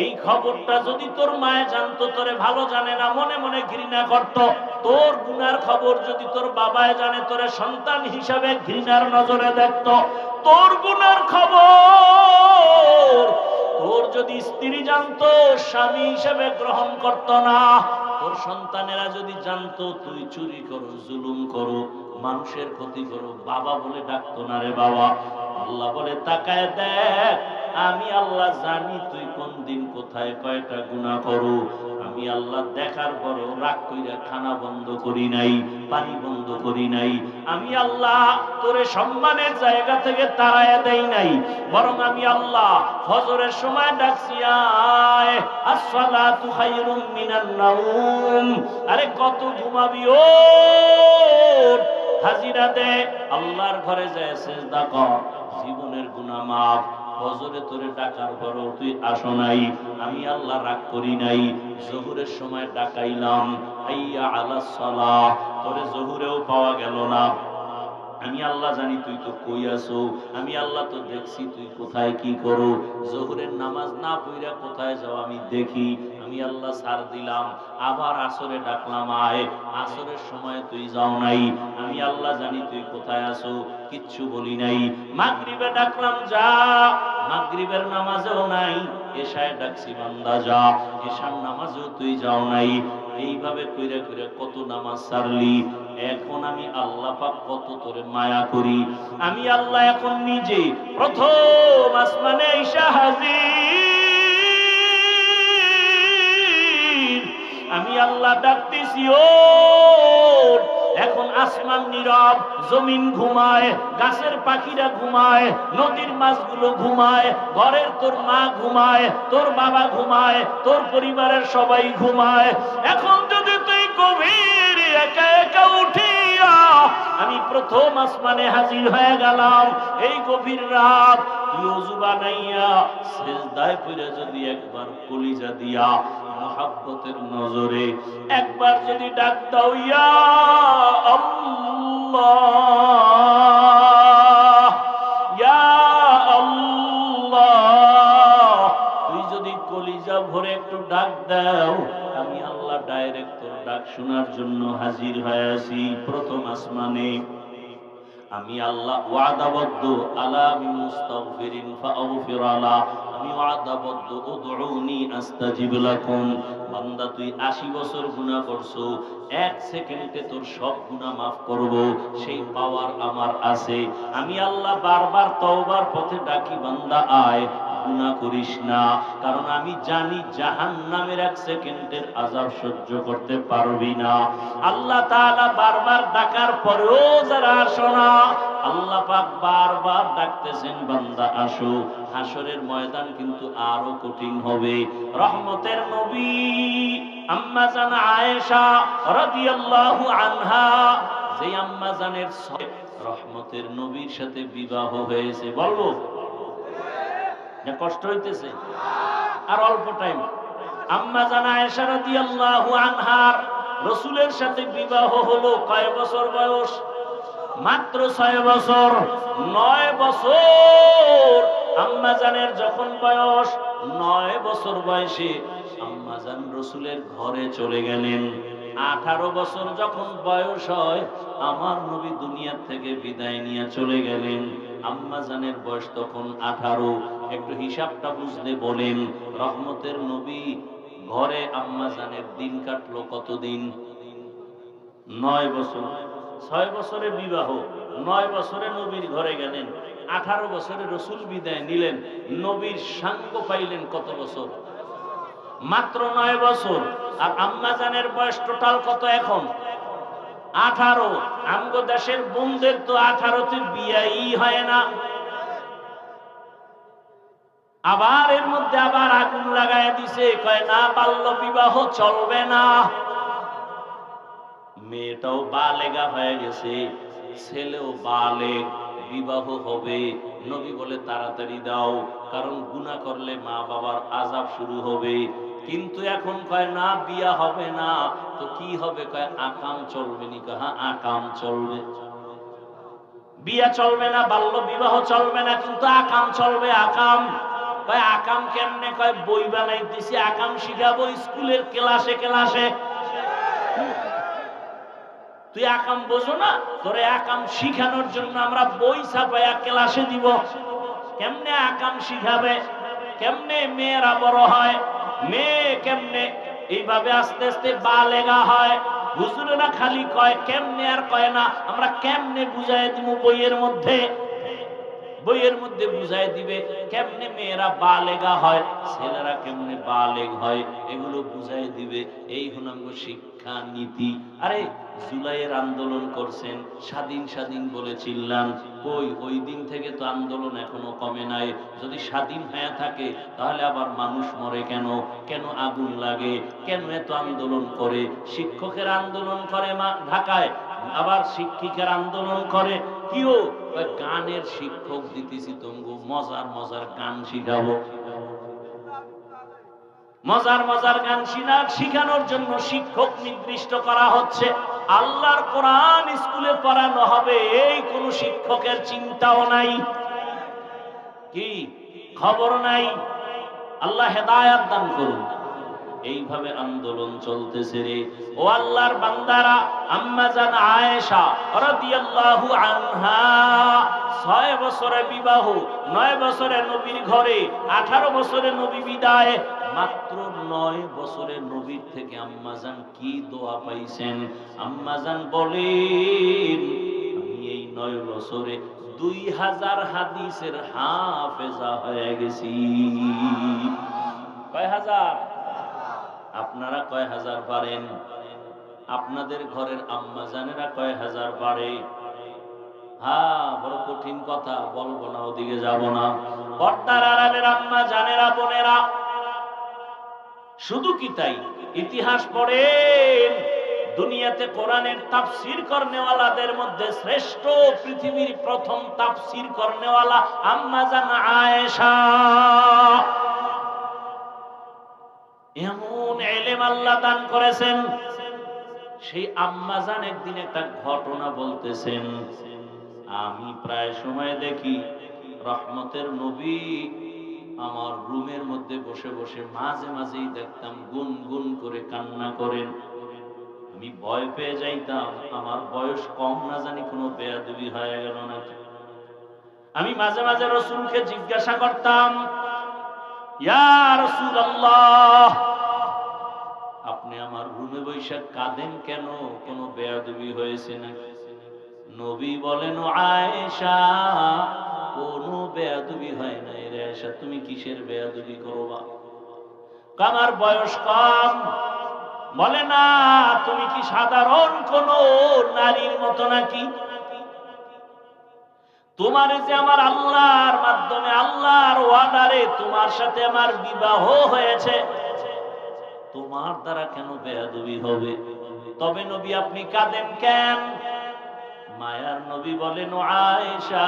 এই খবরটা যদি তোর মায়ে জানতো, তোরে ভালো জানে না, মনে মনে ঘৃণা করত। তোর গুনার খবর যদি তোর বাবায় জানে, তোরে সন্তান হিসাবে ঘৃণার নজরে দেখত। তোর গুনার খবর তোর যদি স্ত্রী জানতো, স্বামী হিসেবে গ্রহণ করত না। তোর সন্তানেরা যদি জানতো তুই চুরি করো, জুলুম করো, মানুষের ক্ষতি করো, বাবা বলে ডাকতো না রে বাবা। আল্লাহ বলে তাকায় দেখ, আমি আল্লাহ জানি তুই কোন দিন কোথায় কয়টা গুনাহ করো। আমি আল্লাহ দেখার পরও রাগ কইরা খানা বন্ধ করি নাই, পানি বন্ধ করি নাই। আমি আল্লাহ তোরে সম্মানের জায়গা থেকে তাড়ায়া দেই নাই, বরং আমি আল্লাহ ফজরের সময় ডাকছি, আয় আসসালাতু খায়রুম মিনান নাওম। আরে কত ঘুমাবি, ওঠ, হাজিরা দে, আল্লাহর ঘরে যায় সিজদা কর, জীবনের গুনাহ মাফ। ফজরে তোরে ডাকার পরও তুই আসো নাই, আমি আল্লাহ রাগ করি নাই। জোহরের সময় ডাকাইলাম, হাইয়া আলাস সালাহ, তোরে জোহরেও পাওয়া গেল না। আমি আল্লাহ জানি তুই তো কই আছো, আমি আল্লাহ তো দেখছি তুই কোথায় কি করো। জোহরের নামাজ না পড়া কোথায় যাও আমি দেখি। আমি আল্লাহ ছাড় দিলাম, আবার আসরে ডাকলাম, আয়, আসরের সময় তুই যাও নাই। আমি আল্লাহ জানি তুই কোথায় আছো, কিচ্ছু বলি নাই। মাগরিবে ডাকলাম, যা, মাগরিবের নামাজেও নাই। এশায় ডাকছি, বান্দা যা, এশার নামাজেও তুই যাও নাই। এইভাবে কইরা কইরা কত নামাজ ছাড়লি। এখন আমি আল্লাহ পাক কত তোরে মায়া করি। আমি আল্লাহ এখন নিজে প্রথম আসমানে আইসা হাজির। আমি আল্লাহ ডাকতেছি, ওঠ। এখন আসমান নীরব, জমিন ঘুমায়, গাছের পাখিরা ঘুমায়, নদীর মাছগুলো ঘুমায়, ঘরের তোর মা ঘুমায়, তোর বাবা ঘুমায়, তোর পরিবারের সবাই ঘুমায়। এখন যদি তুই গভীর একা একা উঠিয়া, আমি প্রথম আসমানে হাজির হয়ে গেলাম। এই গভীর রাত তুই ওযু বানাইয়া সিজদায় পড়ে যদি একবার কলিজা দিয়া মুহাব্বতের নজরে একবার যদি ডাক দাও, ইয়া আল্লাহ, ইয়া আল্লাহ, তুই যদি কলিজা ভরে একটু ডাক দাও, আমি আল্লাহ ডাইরেক্ট তোর ডাক শোনার জন্য হাজির হয়ে আছি প্রথম আসমানে। আমি আল্লাহ ওয়াদাবদ্ধ, আলা মুস্তাগফিরিন ফাগফির আলা, আমি ওয়াদাবদ্ধ, উদউনি আস্তাজিব লাকুম। বান্দা তুই 80 বছর গুনাহ করছো, এক সেকেন্ডে তোর সব গুনাহ maaf করব, সেই পাওয়ার আমার আছে। আমি আল্লাহ বারবার তওবার পথে ডাকি, বান্দা আয়, গুনাহ করিস না। কারণ আমি জানি জাহান্নামের এক সেকেন্ডের আযাব সহ্য করতে পারবি না। আল্লাহ তাআলা বারবার ডাকার পরেও যারা আসো না, আল্লাহ পাক বারবার ডাকতেছেন, বান্দা আসো। হাসরের ময়দান কিন্তু আরো কঠিন হবে। রহমতের নবী আম্মা জান আয়েশা রাদিয়াল্লাহু আনহা, যে আম্মা জানের রহমতের নবীর সাথে বিবাহ হয়েছে, বলবো না কষ্ট হইতেছে? আর অল্প টাইম। আম্মা জান আয়েশা রাদিয়াল্লাহু আনহার রাসূলের সাথে বিবাহ হলো কয় বছর বয়স? মাত্র 6 বছর। 9 বছর আম্মাজানের যখন বয়স, 9 বছর বয়সে আম্মাজান রসুলের ঘরে চলে গেলেন। 18 বছর যখন বয়স হয়, আমার নবী দুনিয়ার থেকে বিদায় নিয়ে চলে গেলেন। আম্মাজানের বয়স তখন 18। একটু হিসাবটা বুঝলে বলেন, রহমতের নবী ঘরে আম্মাজানের দিন কাটলো কতদিন? 9 বছর। 6 বছরে বিবাহ, 9 বছরে নবীর ঘরে গেলেন, 18 বছরে রসুল বিদায় নিলেন। নবীর সাঙ্গ পাইলেন কত বছর? মাত্র 9 বছর। আর আম্মাজানের বয়স টোটাল কত এখন? 18। আমগো দেশের বোনদের তো 18তে বিয়েই হয় না। আবার এর মধ্যে আবার আগুন লাগায় দিছে, কয় না বাল্য বিবাহ চলবে না। মেয়েটাও বালেগা হয়ে গেছে, ছেলেও বালেগ, বিবাহ হবে। নবী বলে তাড়াতাড়ি দাও, কারণ গুনাহ করলে মা বাবার আযাব শুরু হবে। কিন্তু এখন কয় না বিয়া হবে না, তো কি হবে? কয় আকাম চলবে। নি কয় হ্যাঁ আকাম চলবে। বিয়া চলবে না, বাল্য বিবাহ চলবে না, কিন্তু আকাম চলবে। আকাম কয় আকাম কেমনে? কয় বই বানাইতেছি, আকাম শিখাবো স্কুলের ক্লাসে ক্লাসে। তুই আকাম বোঝো না? তোরে আকাম শিখানোর জন্য আমরা বই ছাপাইয়া ক্লাসে দিব। কেমনে আকাম শিখাবে? কেমনে মেয়েরা বড় হয়? মেয়ে কেমনে এইভাবে আস্তে আস্তে বালেগা হয়? হুজুরেরা খালি কয় কেমনে, আর কয় না আমরা কেমনে বুঝাই দিব। বইয়ের মধ্যে বুঝাই দিবে কেমনে মেয়েরা বালেগা হয়, ছেলেরা কেমনে বালেগ হয়, এগুলো বুঝাই দিবে। এই হনাঙ্গ শিক্ষা নীতি। আরে জুলাইয়ের আন্দোলন করছেন, স্বাধীন স্বাধীন বলে চিল্লান, কই ওই দিন থেকে তো আন্দোলন এখনো কমে নাই। যদি স্বাধীন হয়ে থাকে তাহলে আবার মানুষ মরে কেন? কেন আগুন লাগে? কেন এত আন্দোলন করে? শিক্ষকের আন্দোলন করে ঢাকায়, আবার শিক্ষিকার আন্দোলন করে। কিও গানের শিক্ষক দিতেছি, তঙ্গু মজার মজার গান শিখাবো। মজার মজার গান শিখানোর জন্য শিক্ষক নির্দিষ্ট করা হচ্ছে। আল্লাহর কোরআন স্কুলে পড়ানো হবে, এই কোন শিক্ষকের চিন্তাও নাই, কি খবর নাই। আল্লাহ হেদায়াত দান করুন। এইভাবে আন্দোলন চলতেছে রে ও আল্লাহর বান্দারা। আম্মাজান আয়েশা রাদিয়াল্লাহু আনহা 6 বছরে বিবাহ, 9 বছরে নবীর ঘরে, 18 বছরে নবী বিদায়। মাত্র 9 বছরে নবীর থেকে আম্মাজান কি দোয়া পাইছেন? আম্মাজান বলেন, আমি এই 9 বছরে 2000 হাদিসের হাফেজা হয়ে গেছি। কয় হাজার? আপনারা কয় হাজার পারেন? আপনাদের ঘরের আম্মাজানেরা কয় হাজার পারে? হ্যাঁ, বড় কঠিন কথা, বলবো না, ওদিকে যাব না। পর্দার আড়ালের আম্মাজানেরা, বোনেরা, শুধু কি তাই, ইতিহাস পড়েন। দুনিয়াতে কোরআনের তাফসীর করনেওয়ালাদের মধ্যে শ্রেষ্ঠ, পৃথিবীর প্রথম তাফসীর করনেওয়ালা আম্মাজান আয়েশা। এমন ইলম আল্লাহ দান করেছেন। সেই আম্মাজান একদিন একটা ঘটনা বলতেছেন, আমি প্রায় সময় দেখি রহমতের নবী আমার রুমের মধ্যে বসে বসে মাঝে মাঝেই দেখতাম গুনগুন করে কান্না করেন। আমি ভয় পেয়ে যাইতাম, আমার বয়স কম না জানি কোনো বেয়াদবি হয়ে গেল নাকি। আমি মাঝে মাঝে রাসূলকে জিজ্ঞাসা করতাম, ইয়া রাসূলুল্লাহ, আপনি আমার রুমে বৈশা কাঁদেন কেন? কোনো বেয়াদবি হয়েছে নাকি? নবী বলেন, আয়েশা, কোনো বেয়াদবি হয় নাই রে আয়েশা, তুমি কিসের বেয়াদবি করবা? আমার বয়স কম। বলে না, তুমি কি সাধারণ কোন নারীর মতো নাকি? তোমার যে আমার আল্লাহর মাধ্যমে, আল্লাহর ওয়াদারে তোমার সাথে আমার বিবাহ হয়েছে, তোমার দ্বারা কেন বেয়াদবি হবে? তবে নবী আপনি কাঁদেন কেন? মায়ার নবী বলেন, আয়েশা,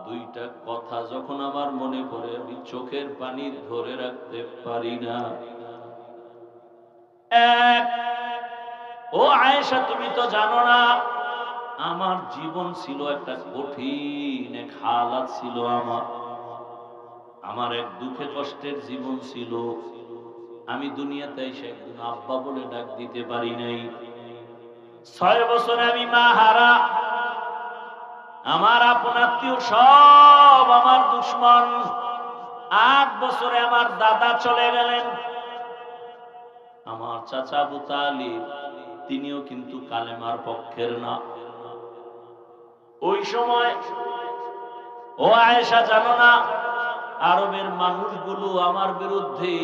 দুইটা কথা যখন আমার মনে পড়ে আমি চোখের পানি ধরে রাখতে পারি না। এক, ও আয়েশা, তুমি তো জানো না আমার জীবন ছিল একটা কঠিন এক হালাত ছিল। আমার এক দুঃখে কষ্টের জীবন ছিল। আমি দুনিয়াতে এসে একদিন আব্বা বলে ডাক দিতে পারি নাই। 6 বছরে আমি মা হারা। আমার আপন আত্মীয় সব আমার দুশ্মন। 8 বছরে আমার দাদা চলে গেলেন। আমার চাচা আবু তালিব তিনিও কিন্তু কালেমার পক্ষের না। ওই সময় ও আয়েশা জানো না, আরবের মানুষগুলো আমার বিরুদ্ধে।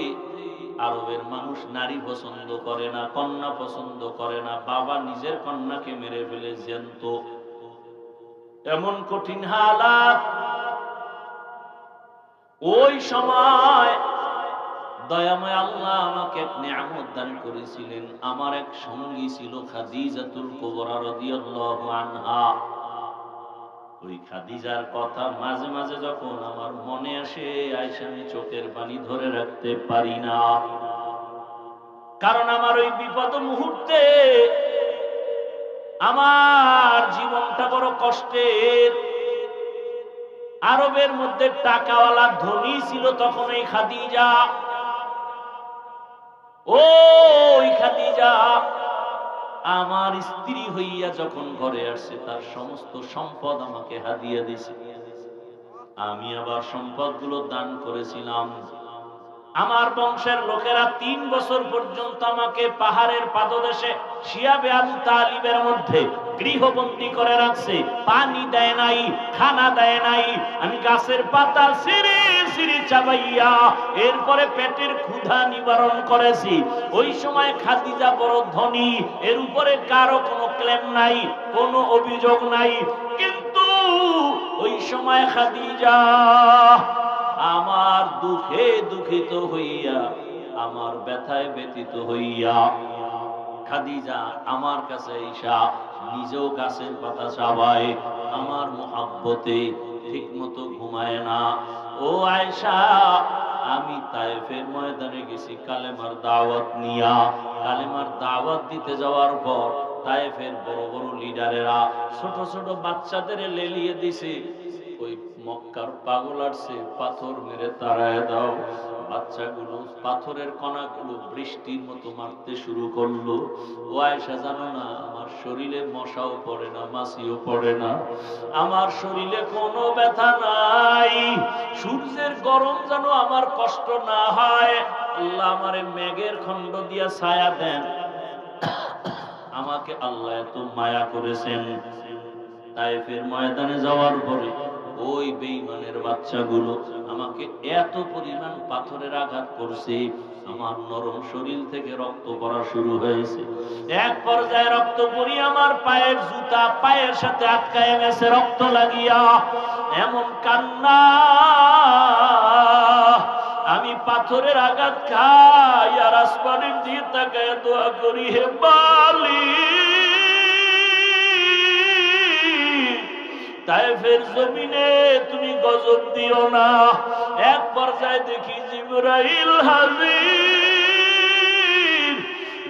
আরবের মানুষ নারী পছন্দ করে না, কন্যা পছন্দ করে না। বাবা নিজের কন্যাকে মেরে ফেলে জ্যান্ত। এমন কঠিন হালাত। ওই সময় দয়াময় আল্লাহ আমাকে এক নিয়ামত দান করেছিলেন। আমার এক সঙ্গী ছিল খাদিজাতুল কুবরা রাদিয়াল্লাহু আনহা। ওই খাদিজার কথা মাঝে মাঝে যখন আমার মনে আসে, আয়েশা আমি চোখের পানি ধরে রাখতে পারি না। কারণ আমার ওই বিপদ মুহূর্তে আমার জীবনটা বড় কষ্টের। আরবের মধ্যে টাকাওয়ালা ধনী ছিল তখন এই খাদিজা। ওই খাদিজা আমার স্ত্রী হইয়া যখন ঘরে আসছে, তার সমস্ত সম্পদ আমাকে হাদিয়া দিয়েছে। আমি আবার সম্পদগুলো দান করেছিলাম। আমার বংশের লোকেরা 3 বছর পর্যন্ত আমাকে পাহাড়ের পাদদেশে শিয়াবে আবু তালিবের মধ্যে গৃহবন্দী করে রাখছে। পানি দেয় নাই, খানা দেয় নাই। আমি গাছের পাতা ছিঁড়ে ছিঁড়ে চাবাইয়া এরপরে পেটের ক্ষুধা নিবারণ করেছি। ওই সময় খাদিজা বড় ধনী, এর উপরে কারো কোনো ক্লেম নাই, কোনো অভিযোগ নাই। কিন্তু ওই সময় খাদিজা আমার দুঃখে দুঃখিত হইয়া, আমার ব্যথায় ব্যথিত হইয়া, খাদিজা আমার কাছে ঈশা নিজেও গাছের পাতা চাবায়, আমার মুহাব্বতে ঠিক মতো ঘুমায় না। ও আয়েশা, আমি তায়েফের ময়দানে গেছি কালেমার দাওয়াত নিয়া। কালেমার দাওয়াত দিতে যাওয়ার পর তায়েফের বড় বড় লিডারেরা ছোট ছোট বাচ্চাদের লেলিয়ে দিছে। ওই মক্কার পাগল আসছে, পাথর মেরে তাড়ায় দাও। বাচ্চাগুলো পাথরের কণাগুলো বৃষ্টির মতো মারতে শুরু করলো। ও আয়েশা জানো না, আমার শরীরে মশাও পড়ে না, মাছিও পড়ে না, আমার শরীরে কোনো ব্যথা নাই। সূর্যের গরম যেন আমার কষ্ট না হয়। আল্লাহ আমারে মেঘের খণ্ড দিয়া ছায়া দেন। আমাকে আল্লাহ এত মায়া করেছেন। তায়েফের ময়দানে যাওয়ার পরে ওই বেঈমানের বাচ্চাগুলো আমাকে এত পরিমাণ পাথরের আঘাত করছে, আমার নরম শরীর থেকে রক্ত পড়া শুরু হয়েছে। এক পর্যায়ে রক্ত পড়ি আমার পায়ের জুতা পায়ের সাথে আটকায় গেছে রক্ত লাগিয়া। এমন কান্না, আমি পাথরের আঘাত খাই আর আসমানের দিকে তাকায় দোয়া করি, হে বালি তায়েফের জমিনে তুমি গজব দিও না। এক পর্যায়ে দেখি জিবরাইল হাজির।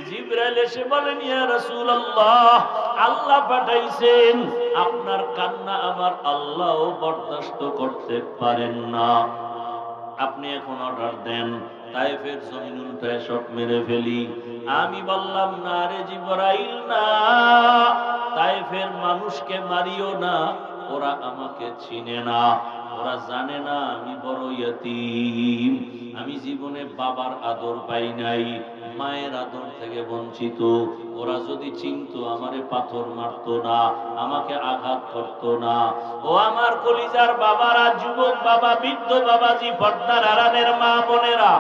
জিবরাইল এসে বলেন, ইয়া রাসূলুল্লাহ, আল্লাহ পাঠাইছেন, আপনার কান্না আমার আল্লাহও বরদাস্ত করতে পারেন না। আপনি এখন অর্ডার দেন, তায়েফের জমিন উল্টায় সব মেরে ফেলি। আমি বললাম, না রে জিবরাইল, না, তায়েফের মানুষকে মারিও না, ওরা আমাকে চিনে না, ওরা জানে না আমি বড় ইয়তীম। আমি জীবনে বাবার আদর পাই নাই, মায়ের আদর থেকে বঞ্চিত। ওরা যদি চিনতো আমারে পাথর মারতো না, আমাকে আঘাত করতো না। ও আমার কলিজার বাবারা, যুবক বাবা, বৃদ্ধ বাবাজি, পর্দার আড়ালের মা বোনেরা,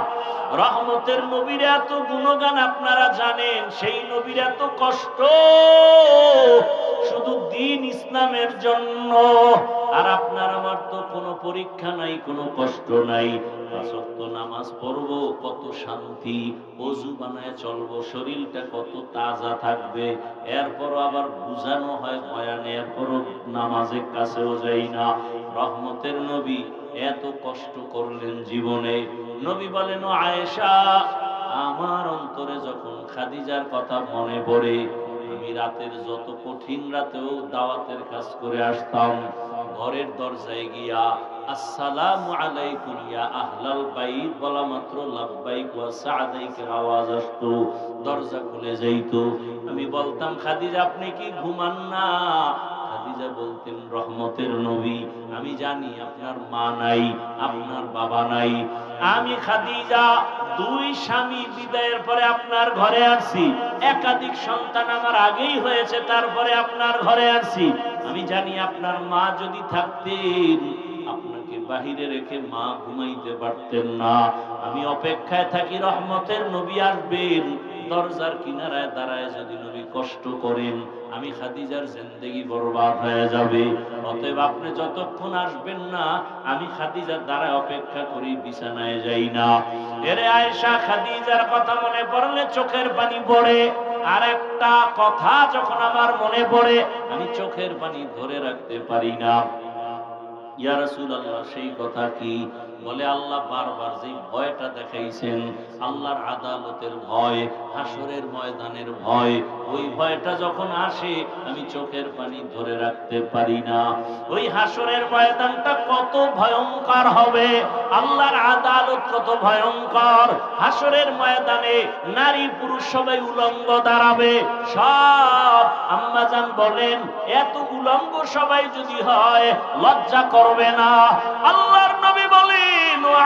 রহমতের নবীর এত গুণগান আপনারা জানেন। সেই নবীর এত কষ্ট শুধু দ্বীন ইসলামের জন্য। আর আপনার আমার তো কোনো পরীক্ষা নাই, কোনো কষ্ট নাই। 5 ওয়াক্ত নামাজ পড়বো, কত শান্তি, ওযু বানায় চলবো, শরীরটা কত তাজা থাকবে। এরপর আবার বুঝানো হয় বয়ানে, এরপরও নামাজের কাছেও যাই না। রহমতের নবী এত কষ্ট করলেন জীবনে। নবী বলেন, ও আয়েশা, আমার অন্তরে যখন খাদিজার কথা মনে পড়ে, আমি রাতের যত কঠিন রাতেও দাওয়াতের কাজ করে আসতাম। ঘরের দরজায় গিয়া আসসালামু আলাইকুম ইয়া আহলাল বাইত বলা মাত্র লাব্বাইক ওয়া সা'দাইকের আওয়াজ আসতো, দরজা খুলে যাইত। আমি বলতাম, খাদিজা আপনি কি ঘুমান না? খাদিজা বলতেন, রহমতের নবী, আমি জানি আপনার মা নাই, আপনার বাবা নাই। আমি খাদিজা দুই স্বামী বিদায়ের পরে আপনার ঘরে আসছি, একাধিক সন্তান আমার আগেই হয়েছে, তারপরে আপনার ঘরে আসছি। আমি জানি আপনার মা যদি থাকতেন আপনাকে বাহিরে রেখে মা ঘুমাইতে পারতেন না। আমি অপেক্ষায় থাকি রহমতের নবী আসবেন। দরজার কিনারায় দাঁড়ায় যদি নবী কষ্ট করেন, আমি খাদিজার জিন্দেগি বরবাদ হয়ে যাবে। অতএব আপনি যতক্ষণ আসবেন না, আমি খাদিজার দাঁড়ায় অপেক্ষা করি, বিছানায় যাই না। এরে আয়েশা, খাদিজার কথা মনে পড়লে চোখের পানি পড়ে। আর একটা কথা যখন আমার মনে পড়ে, আমি চোখের পানি ধরে রাখতে পারি না। ইয়া রাসূলুল্লাহ, সেই কথা কি? বলে, আল্লাহ বারবার যে ভয়টা দেখাইছেন, আল্লাহর আদালতের ভয়, হাসরের ময়দানের ভয়, ওই ভয়টা যখন আসে আমি চোখের পানি ধরে রাখতে পারি না। ওই হাসরের ময়দানটা কত ভয়ঙ্কর হবে, আল্লাহর আদালত কত ভয়ঙ্কর। হাসরের ময়দানে নারী পুরুষ সবাই উলঙ্গ দাঁড়াবে। সব আম্মাজান বলেন, এত উলঙ্গ সবাই যদি হয় লজ্জা করবে না? আল্লাহর নবী বলেন,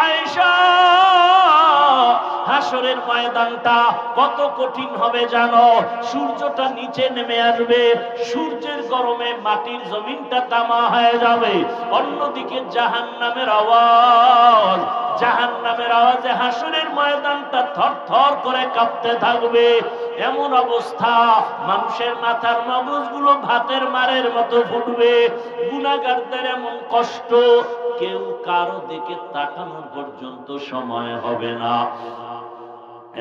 আয়েশা, হাসরের ময়দানটা কত কঠিন হবে জানো? সূর্যটা নিচে নেমে আসবে, সূর্যের গরমে মাটির জমিনটা তামা হয়ে যাবে। অন্যদিকে জাহান্নামের আওয়াজ, জাহান্নামের আওয়াজে হাসরের ময়দানটা থরথর করে কাঁপতে থাকবে। এমন অবস্থা, মানুষের মাথার মগজগুলো ভাতের মারের মতো ফুটবে। গুনাহগারদের এমন কষ্ট, কেউ কারো দিকে তাকানোর পর্যন্ত সময় হবে না।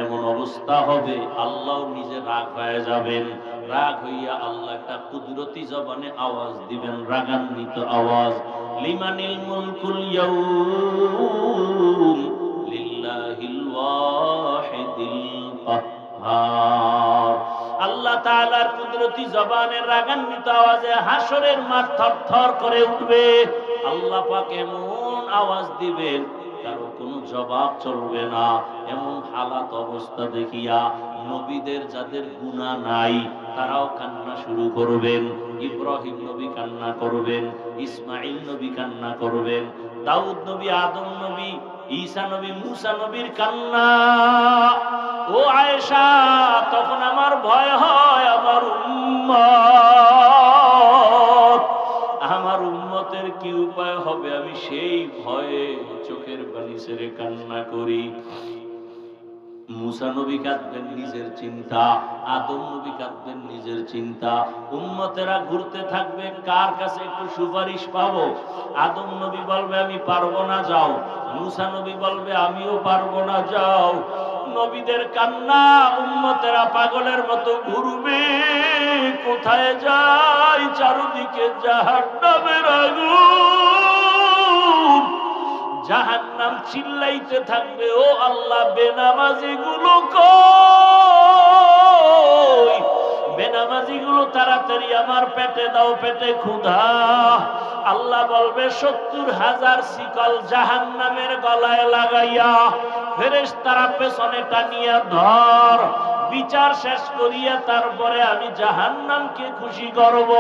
এমন অবস্থা হবে, আল্লাহ নিজে রাগ হয়ে যাবেন। রাগ হইয়া আল্লাহ একটা কুদরতি জবানে আওয়াজ দিবেন, রাগান্বিত আওয়াজ, লিমানিল মুলকুল ইয়াউম লিল্লাহিল ওয়াহিদিল কাহ্হার। আল্লাহ তাআলার কুদরতি জবানের রাগান্বিত আওয়াজে হাসরের মাঠ থরথর করে উঠবে। আল্লাহ পাক এমন আওয়াজ দিবেন, কারো কোনো জবাব চলবে না। এমন হালাত অবস্থা দেখিয়া নবীদের যাদের গুনাহ নাই তারাও কান্না শুরু করবেন। ইব্রাহিম নবী কান্না করবেন, ইসমাইল নবী কান্না করবেন, দাউদ নবী, আদম নবী, ঈসা নবী, মুসা নবীর কান্না। ও আয়েশা, তখন আমার ভয় হয়, আমার উম্মতের কি উপায় হবে, আমি সেই ভয়ে চোখের পানি ছেড়ে কান্না করি। মুসা নবী কাঁদবেন নিজের চিন্তা, আদম নবী কাঁদবেন নিজের চিন্তা। উম্মতেরা ঘুরতে থাকবে, কার কাছে একটু সুপারিশ পাবো। আদম নবী বলবে, আমি পারবো না, যাও। মুসা নবী বলবে, আমিও পারবো না, যাও। নবীদের কান্না, উম্মতেরা পাগলের মতো ঘুরবে। কোথায় যাই, চারদিকে জাহান্নামের আগুন। জাহান্নাম চিল্লাইতে থাকবে, ও আল্লাহ, বেনামাজি গুলো কই? বেনামাজি গুলো তাড়াতাড়ি আমার পেটে দাও, পেটে ক্ষুধা। আল্লাহ বলবে, ৭০,০০০ শিকল জাহান্নামের গলায় লাগাইয়া ফেরেশতারা পেছনে টানিয়া ধর। বিচার শেষ করিয়া তারপরে আমি জাহান্নামকে খুশি করব।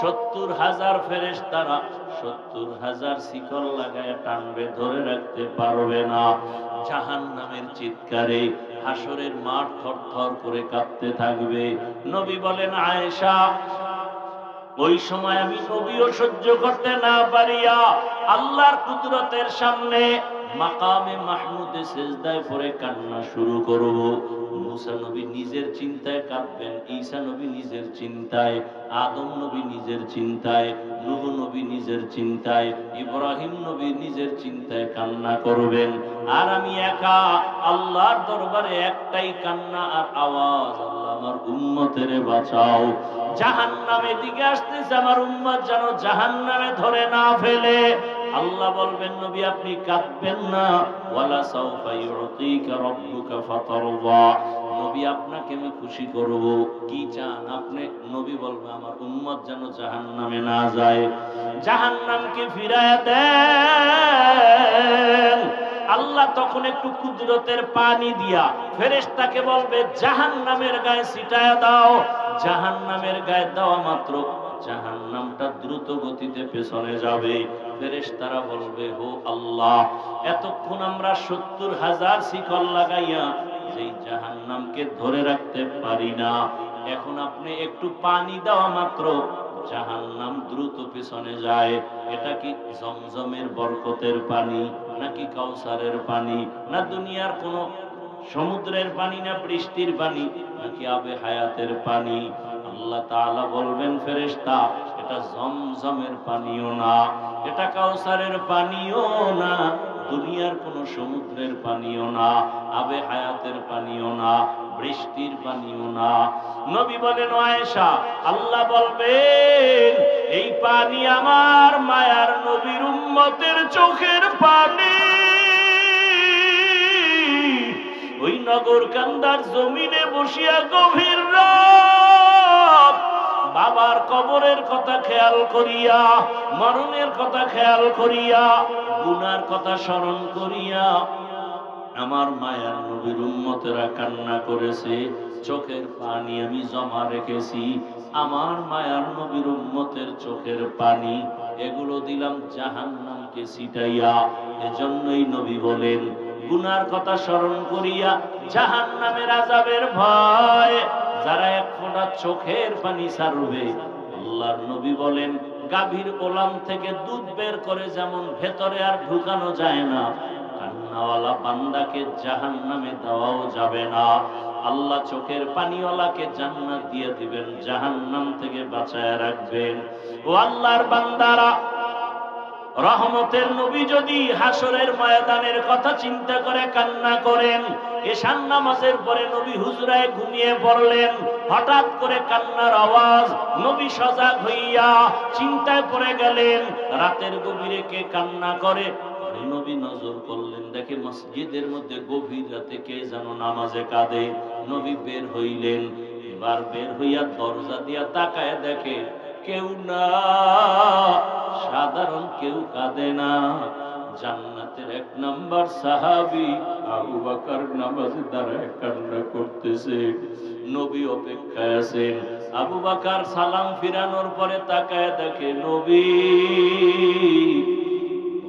৭০,০০০ ফেরেশতারা ৭০,০০০ শিকল লাগায় টানবে, ধরে রাখতে পারবে না। জাহান্নামের চিৎকারে হাসরের মাঠ থরথর করে কাঁপতে থাকবে। নবী বলেন, আয়েশা, ওই সময় আমি নবীও সহ্য করতে না পারিয়া আল্লাহর কুদরতের সামনে মাকামে মাহমুদে সিজদায় পড়ে কান্না শুরু করব। মুসা নবী নিজের চিন্তায় কাঁদবেন, ঈসা নবী নিজের চিন্তায়, আদম নবী নিজের চিন্তায়, নূহ নবী নিজের চিন্তায়, ইব্রাহিম নবী নিজের চিন্তায় কান্না করবেন। আর আমি একা আল্লাহর দরবারে একটাই কান্না আর আওয়াজ, আল্লাহ আমার উম্মতেরে বাঁচাও। জাহান্নামের দিকে আসতেছে, আমার উম্মত যেন জাহান্নামে ধরে না ফেলে। আল্লাহ বলবেন নবী আপনি কাঁদবেন না, ওয়ালা সাউফা ইউতিকা রাব্বুকা ফাতারদা, নবী আপনাকে আমি খুশি করব, কি চান আপনি? নবী বলবে আমার উম্মত যেন জাহান্নামে না যায়, জাহান্নামকে ফিরায় দেন। আল্লাহ তখন একটু কুদরতের পানি দিয়া ফেরেশতাকে বলবে জাহান্নামের গায়ে ছিটায় দাও, জাহান্নামের গায়ে দেওয়া মাত্র জাহান্নামটা দ্রুত গতিতে পেছনে যাবে। ফেরেশতারা বলবে হো আল্লাহ, এতক্ষণ আমরা ৭০,০০০ শিকল লাগাইয়া যেই জাহান্নামকে ধরে রাখতে পারি না, এখন আপনি একটু পানি দেওয়া মাত্র জাহান্নাম দ্রুত পেছনে যায়। এটা কি জমজমের বরকতের পানি, নাকি কাউসারের পানি, না দুনিয়ার কোন সমুদ্রের পানি, না বৃষ্টির পানি, নাকি আবে হায়াতের পানি? আল্লাহ তাআলা বলবেন ফেরেশতা এটা জমজমের পানিও না, এটা কাউসারের পানিও না, দুনিয়ার কোন সমুদ্রের পানিও না, আবে হায়াতের পানিও না, বৃষ্টির পানিও না। নবী বলেন আয়েশা আল্লাহ বলবেন এই পানি আমার মায়ার নবীর উম্মতের চোখের পানি। ওই নগর কান্দার জমিনে বসিয়া গভীর রাত বাবার কবরের কথা খেয়াল করিয়া, মরণের কথা খেয়াল করিয়া, গুনার কথা স্মরণ করিয়া আমার মায়ার নবীর উম্মতেরা কান্না করেছে, চোখের পানি আমি জমা রেখেছি, আমার মায়ার নবীর উম্মতের চোখের পানি এগুলো দিলাম জাহান্নামকে ছিটাইয়া। এজন্যই নবী বলেন গুনার কথা স্মরণ করিয়া জাহান্নামের আযাবের ভয় যারা এক ফোঁটা চোখের পানি ছাড়বে, আল্লাহর নবী বলেন গাভীর ওলান থেকে দুধ বের করে যেমন ভেতরে আর ঢুকানো যায় না, কান্নাওয়ালা বান্দাকে জাহান্নামে দেওয়াও যাবে না। আল্লাহ চোখের পানিওয়ালাকে জান্নাত দিয়ে দিবেন, জাহান্নাম থেকে বাঁচায় রাখবেন। ও আল্লাহর বান্দারা, রহমতের নবী যদি হাসরের ময়দানের কথা চিন্তা করে কান্না করেন, এশার নামাজের পরে নবী হুজরায় ঘুমিয়ে পড়লেন, হঠাৎ করে কান্নার আওয়াজ, নবী সজাগ হইয়া চিন্তায় পড়ে গেলেন রাতের গভীরে কে কান্না করে। নবী নজর করলেন, দেখে মসজিদের মধ্যে গভীর রাতে কে যেন নামাজে কাঁদে। নবী বের হইলেন, এবার বের হইয়া দরজা দিয়া তাকায় দেখে কেউ না, সাধারণ কেউ কাঁদে না, জান্নাতের ১ নাম্বার সাহাবী আবু বকর নামাজে দাঁড়ায় কান্না করতেছে। নবী অপেক্ষায় আছেন। আবু বকর সালাম ফিরানোর পরে তাকায় দেখে নবী।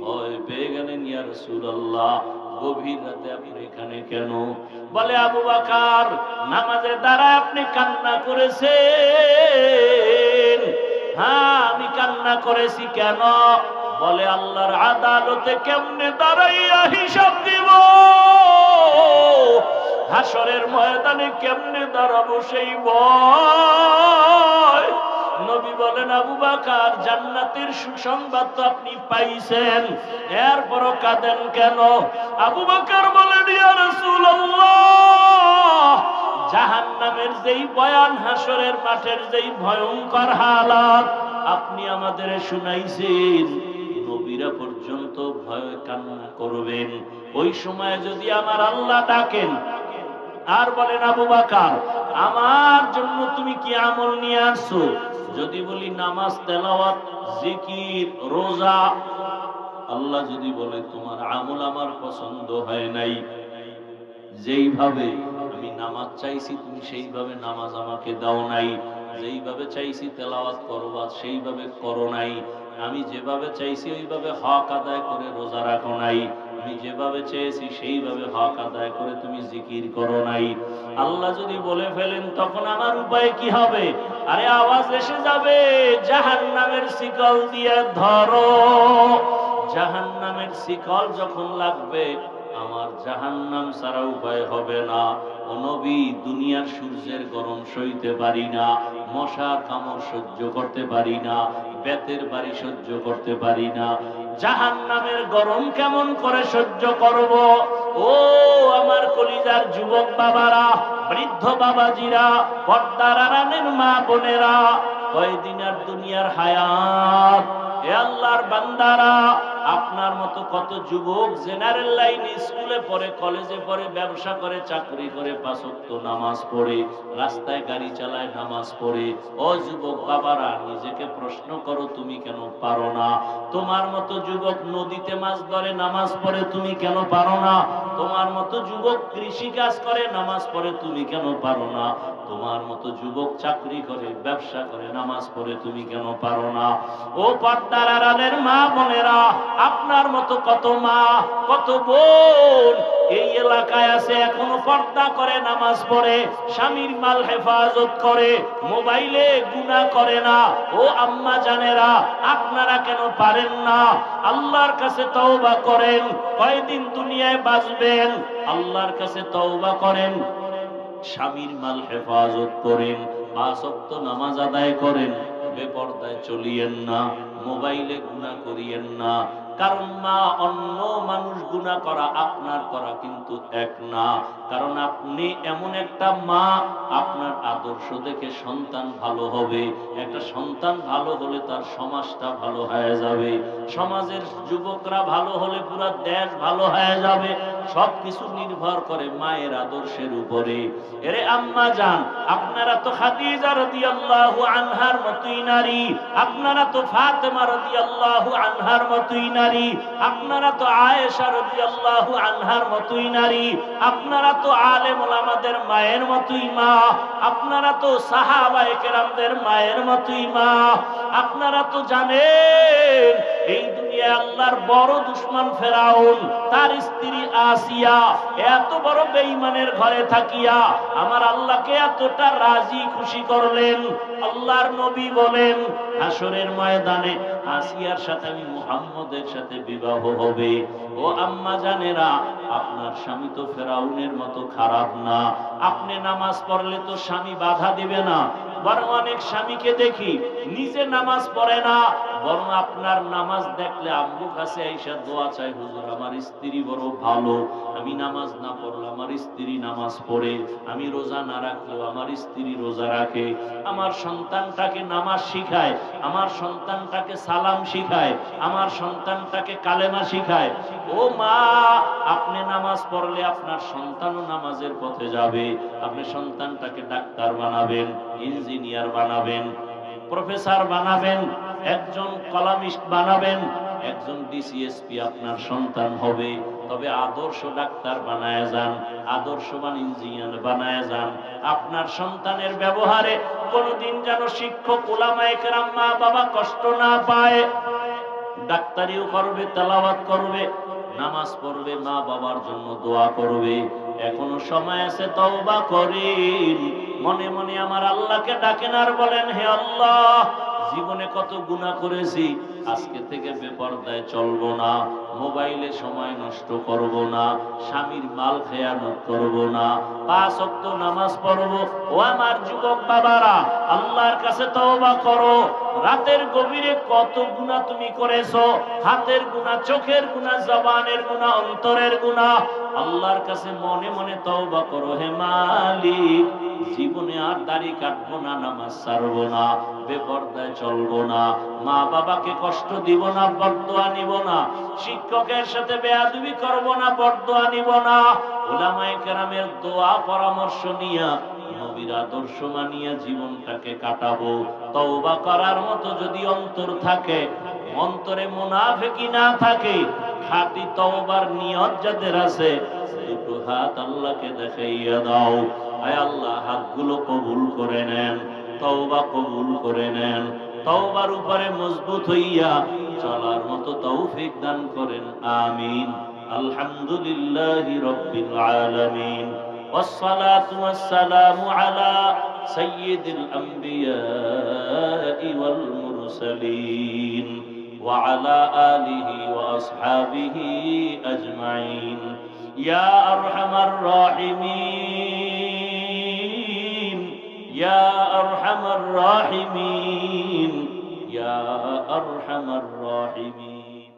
ভয় পেয়ে গেলেন, ইয়া রাসূলুল্লাহ গভীর রাতে আপনি এখানে কেন? বলে আবু বকর নামাজে দাঁড়ায় আপনি কান্না করেছেন। হ্যাঁ আমি কান্না করেছি, কেন? বলে আল্লাহর আদালতে কেমনে দাঁড়াইয়া হিসাব দিব, হাসরের ময়দানে কেমনে দাঁড়াবো সেই ভয়। নবী বলেন আবু বকর জান্নাতের সুসংবাদ তো আপনি পাইছেন, এরপরও কাঁদেন কেন? আবু বকর বলেন ইয়া রাসূলুল্লাহ জাহান্নামের যেই বয়ান, হাসরের মাঠের যেই ভয়ঙ্কর হালাত আপনি আমাদের শুনাইছেন, নবীরা পর্যন্ত ভয়ে কান্না করবেন। ওই সময় যদি আমার আল্লাহ ডাকেন আর বলেন আবু বকর আমার জন্য তুমি কি আমল নিয়ে আসছো? যদি বলি নামাজ, তেলাওয়াত, জিকির, রোজা, আল্লাহ যদি বলে তোমার আমল আমার পছন্দ হয় নাই, যেইভাবে আমি নামাজ চাইছি তুমি সেইভাবে নামাজ আমাকে দাও নাই, যেইভাবে চাইছি তেলাওয়াত করবা সেইভাবে করো নাই, আমি যেভাবে চাইছি ওইভাবে হক আদায় করে রোজা রাখো নাই, আমি যেভাবে চেয়েছি সেইভাবে হক আদায় করে তুমি জিকির করো নাই, আল্লাহ যদি বলে ফেলেন তখন আমার উপায় কি হবে? আরে আওয়াজ এসে যাবে জাহান্নামের শিকল দিয়ে ধরো। জাহান্নামের শিকল যখন লাগবে আমার জাহান্নাম ছাড়া উপায় হবে না। ও নবী দুনিয়ার সূর্যের গরম সইতে পারি না, মশার কামড় সহ্য করতে পারি না, বেতের বাড়ি সহ্য করতে পারি না, জাহান্নামের গরম কেমন করে সহ্য করব? ও আমার কলিজার যুবক বাবারা, বৃদ্ধ বাবাজিরা, পর্দার আড়ালের মা বোনেরা, কয়দিন আর দুনিয়ার হায়াত। হে আল্লাহর বান্দারা, আপনার মতো কত যুবক জেনারেল লাইনে স্কুলে পড়ে, কলেজে পড়ে, ব্যবসা করে, চাকরি করে, 5 ওয়াক্ত নামাজ পড়ে, রাস্তায় গাড়ি চালায়, নামাজ পড়ে। ও যুবক বাবারা, নিজেকে প্রশ্ন করো, তুমি কেন পারো না? তোমার মতো যুবক নদীতে মাছ ধরে, নামাজ পড়ে, তুমি কেন পারো না? তোমার মতো যুবক কৃষি কাজ করে, নামাজ পড়ে, তুমি কেন পারো না? তোমার মতো যুবক চাকরি করে, ব্যবসা করে, নামাজ পড়ে, তুমি কেন পারো না? ও পর্দার আড়ালের মা বোনেরা, আপনার মতো কত মা, কত বোন এই এলাকায় আছে, এখনো পর্দা করে, নামাজ পড়ে, স্বামীর মাল হেফাজত করে, মোবাইলে গুনাহ করে না। ও আম্মা জানেরা, আপনারা কেন পারেন না? আল্লাহর কাছে তওবা করেন। কয়দিন দুনিয়ায় বাঁচবেন? আল্লাহর কাছে তওবা করেন, স্বামীর মাল হেফাজত করেন, 5 ওয়াক্ত নামাজ আদায় করেন, বেপরদায় চলিয়েন না, মোবাইলে গুনাহ করিয়েন না। কারণ মা, অন্য মানুষ গুনাহ করা আপনার করা কিন্তু এক না। কারণ আপনি এমন একটা মা, আপনার আদর্শ দেখে সন্তান ভালো হবে। একটা সন্তান ভালো হলে তার সমাজটা ভালো হয়ে যাবে, সমাজের যুবকরা ভালো হলে পুরো দেশ ভালো হয়ে যাবে। সবকিছু নির্ভর করে মায়ের আদর্শের উপরে। এরে আম্মা জান, আপনারা তো খাদিজা রাদিয়াল্লাহু আনহার মতোই নারী, আপনারা তো ফাতেমা রাদিয়াল্লাহু আনহার মতোই নারী, আপনারা তো আয়েশা রাদিয়াল্লাহু আনহার মতোই নারী, আপনারা তো আলেম ওলামাদের মায়ের মতোই মা, আপনারা তো সাহাবায়ে কেরামদের মায়ের মতোই মা। আপনারা তো জানেন এই দুনিয়ায় আল্লাহর বড় দুশমন ফেরাউন, তার স্ত্রী আসিয়া এত বড় বেঈমানের ঘরে থাকিয়া আমার আল্লাহকে এতটা রাজি খুশি করলেন। আল্লাহর নবী বলেন, হাসরের ময়দানে আসিয়ার সাথে আমি মুহাম্মদের সাথে বিবাহ হবে। ও আম্মা জানেরা, আপনার স্বামী তো ফেরাউনের মতো খারাপ না। আপনি নামাজ পড়লে তো স্বামী বাধা দিবে না। বরং অনেক স্বামীকে দেখি নিজে নামাজ পড়ে না, বরং আপনার নামাজ দেখলে আম্মু কাছে আইসা দোয়া চাই, হুজুর আমার স্ত্রী বড় ভালো, আমি নামাজ না পড়লে আমার স্ত্রী নামাজ পড়ে, আমি রোজা না রাখলেও আমার স্ত্রী রোজা রাখে, আমার সন্তানটাকে নামাজ শিখায়, আমার সন্তানটাকে সালাম শিখায়, আমার সন্তানটাকে কালেমা শিখায়। ও মা, আপনি নামাজ পড়লে আপনার সন্তানও নামাজের পথে যাবে। আপনি সন্তানটাকে ডাক্তার বানাবেন, ইঞ্জিনিয়ার বানাবেন, প্রফেসর বানাবেন, একজন কলামিস্ট বানাবেন, একজন ডিসিএসপি আপনার সন্তান হবে। তবে আদর্শ ডাক্তার বানায় যান, আদর্শবান ইঞ্জিনিয়ার বানায় যান। আপনার সন্তানের ব্যবহারে কোনদিন যেন শিক্ষক উলামায়ে কেরাম মা বাবা কষ্ট না পায়। ডাক্তারিও করবে, তেলাওয়াত করবে, নামাজ পড়বে, মা বাবার জন্য দোয়া করবে। এখনো সময় আছে, তওবা করেন। মনে মনে আমার আল্লাহকে ডাকেন আর বলেন, হে আল্লাহ, জীবনে কত গুনাহ করেছি, আজকে থেকে বেপরদায় চলবো না, মোবাইলে সময় নষ্ট করব না, স্বামীর মাল খেয়ানত করব না, 5 ওয়াক্ত নামাজ পড়ব। ও আমার যুবক বাবারা, আল্লাহর কাছে তওবা করো। রাতের গভীরে কত গুনাহ তুমি করেছো, হাতের গুনাহ, চোখের গুনাহ, জবানের গুনাহ, অন্তরের গুনাহ। আল্লাহর কাছে মনে মনে তওবা করো, হে মালিক, জীবনে আর দাড়ি কাটবো না, নামাজ ছাড়বো না, বেপরদায় চলবো না, মা বাবাকে কষ্ট দিব না, বরদোয়া নিব না, শিক্ষকের সাথে বেয়াদবি করব না, বরদোয়া নিব না, উলামায়ে কেরামের দোয়া পরামর্শ নিয়া, নবীর আদর্শ মানিয়া জীবনটাকে কাটাবো। তওবা করার মতো যদি অন্তর থাকে, অন্তরে মুনাফিকি না থাকে, খাঁটি তওবার নিয়ত যাদের আছে, দুটো হাত আল্লাহকে দেখাইয়া দাও। আয় আল্লাহ, হাতগুলো কবুল করে নেন, তওবা কবুল করে নেন, তওবার উপরে মজবুত হইয়া চলার মতো তৌফিক দান করেন। আমিন। আলহামদুলিল্লাহি রাব্বিল আলামিন, ওয়াসসালাতু ওয়াসসালামু আলা সাইয়্যিদিল আমবিয়াই ওয়াল মুরসালিন ওয়া আলা আলিহি ওয়া আসহাবিহি আজমাইন। ইয়া আরহামার রাহিমিন, ইয়া আরহামার রাহিমিন, ইয়া আরহামার রাহিমিন।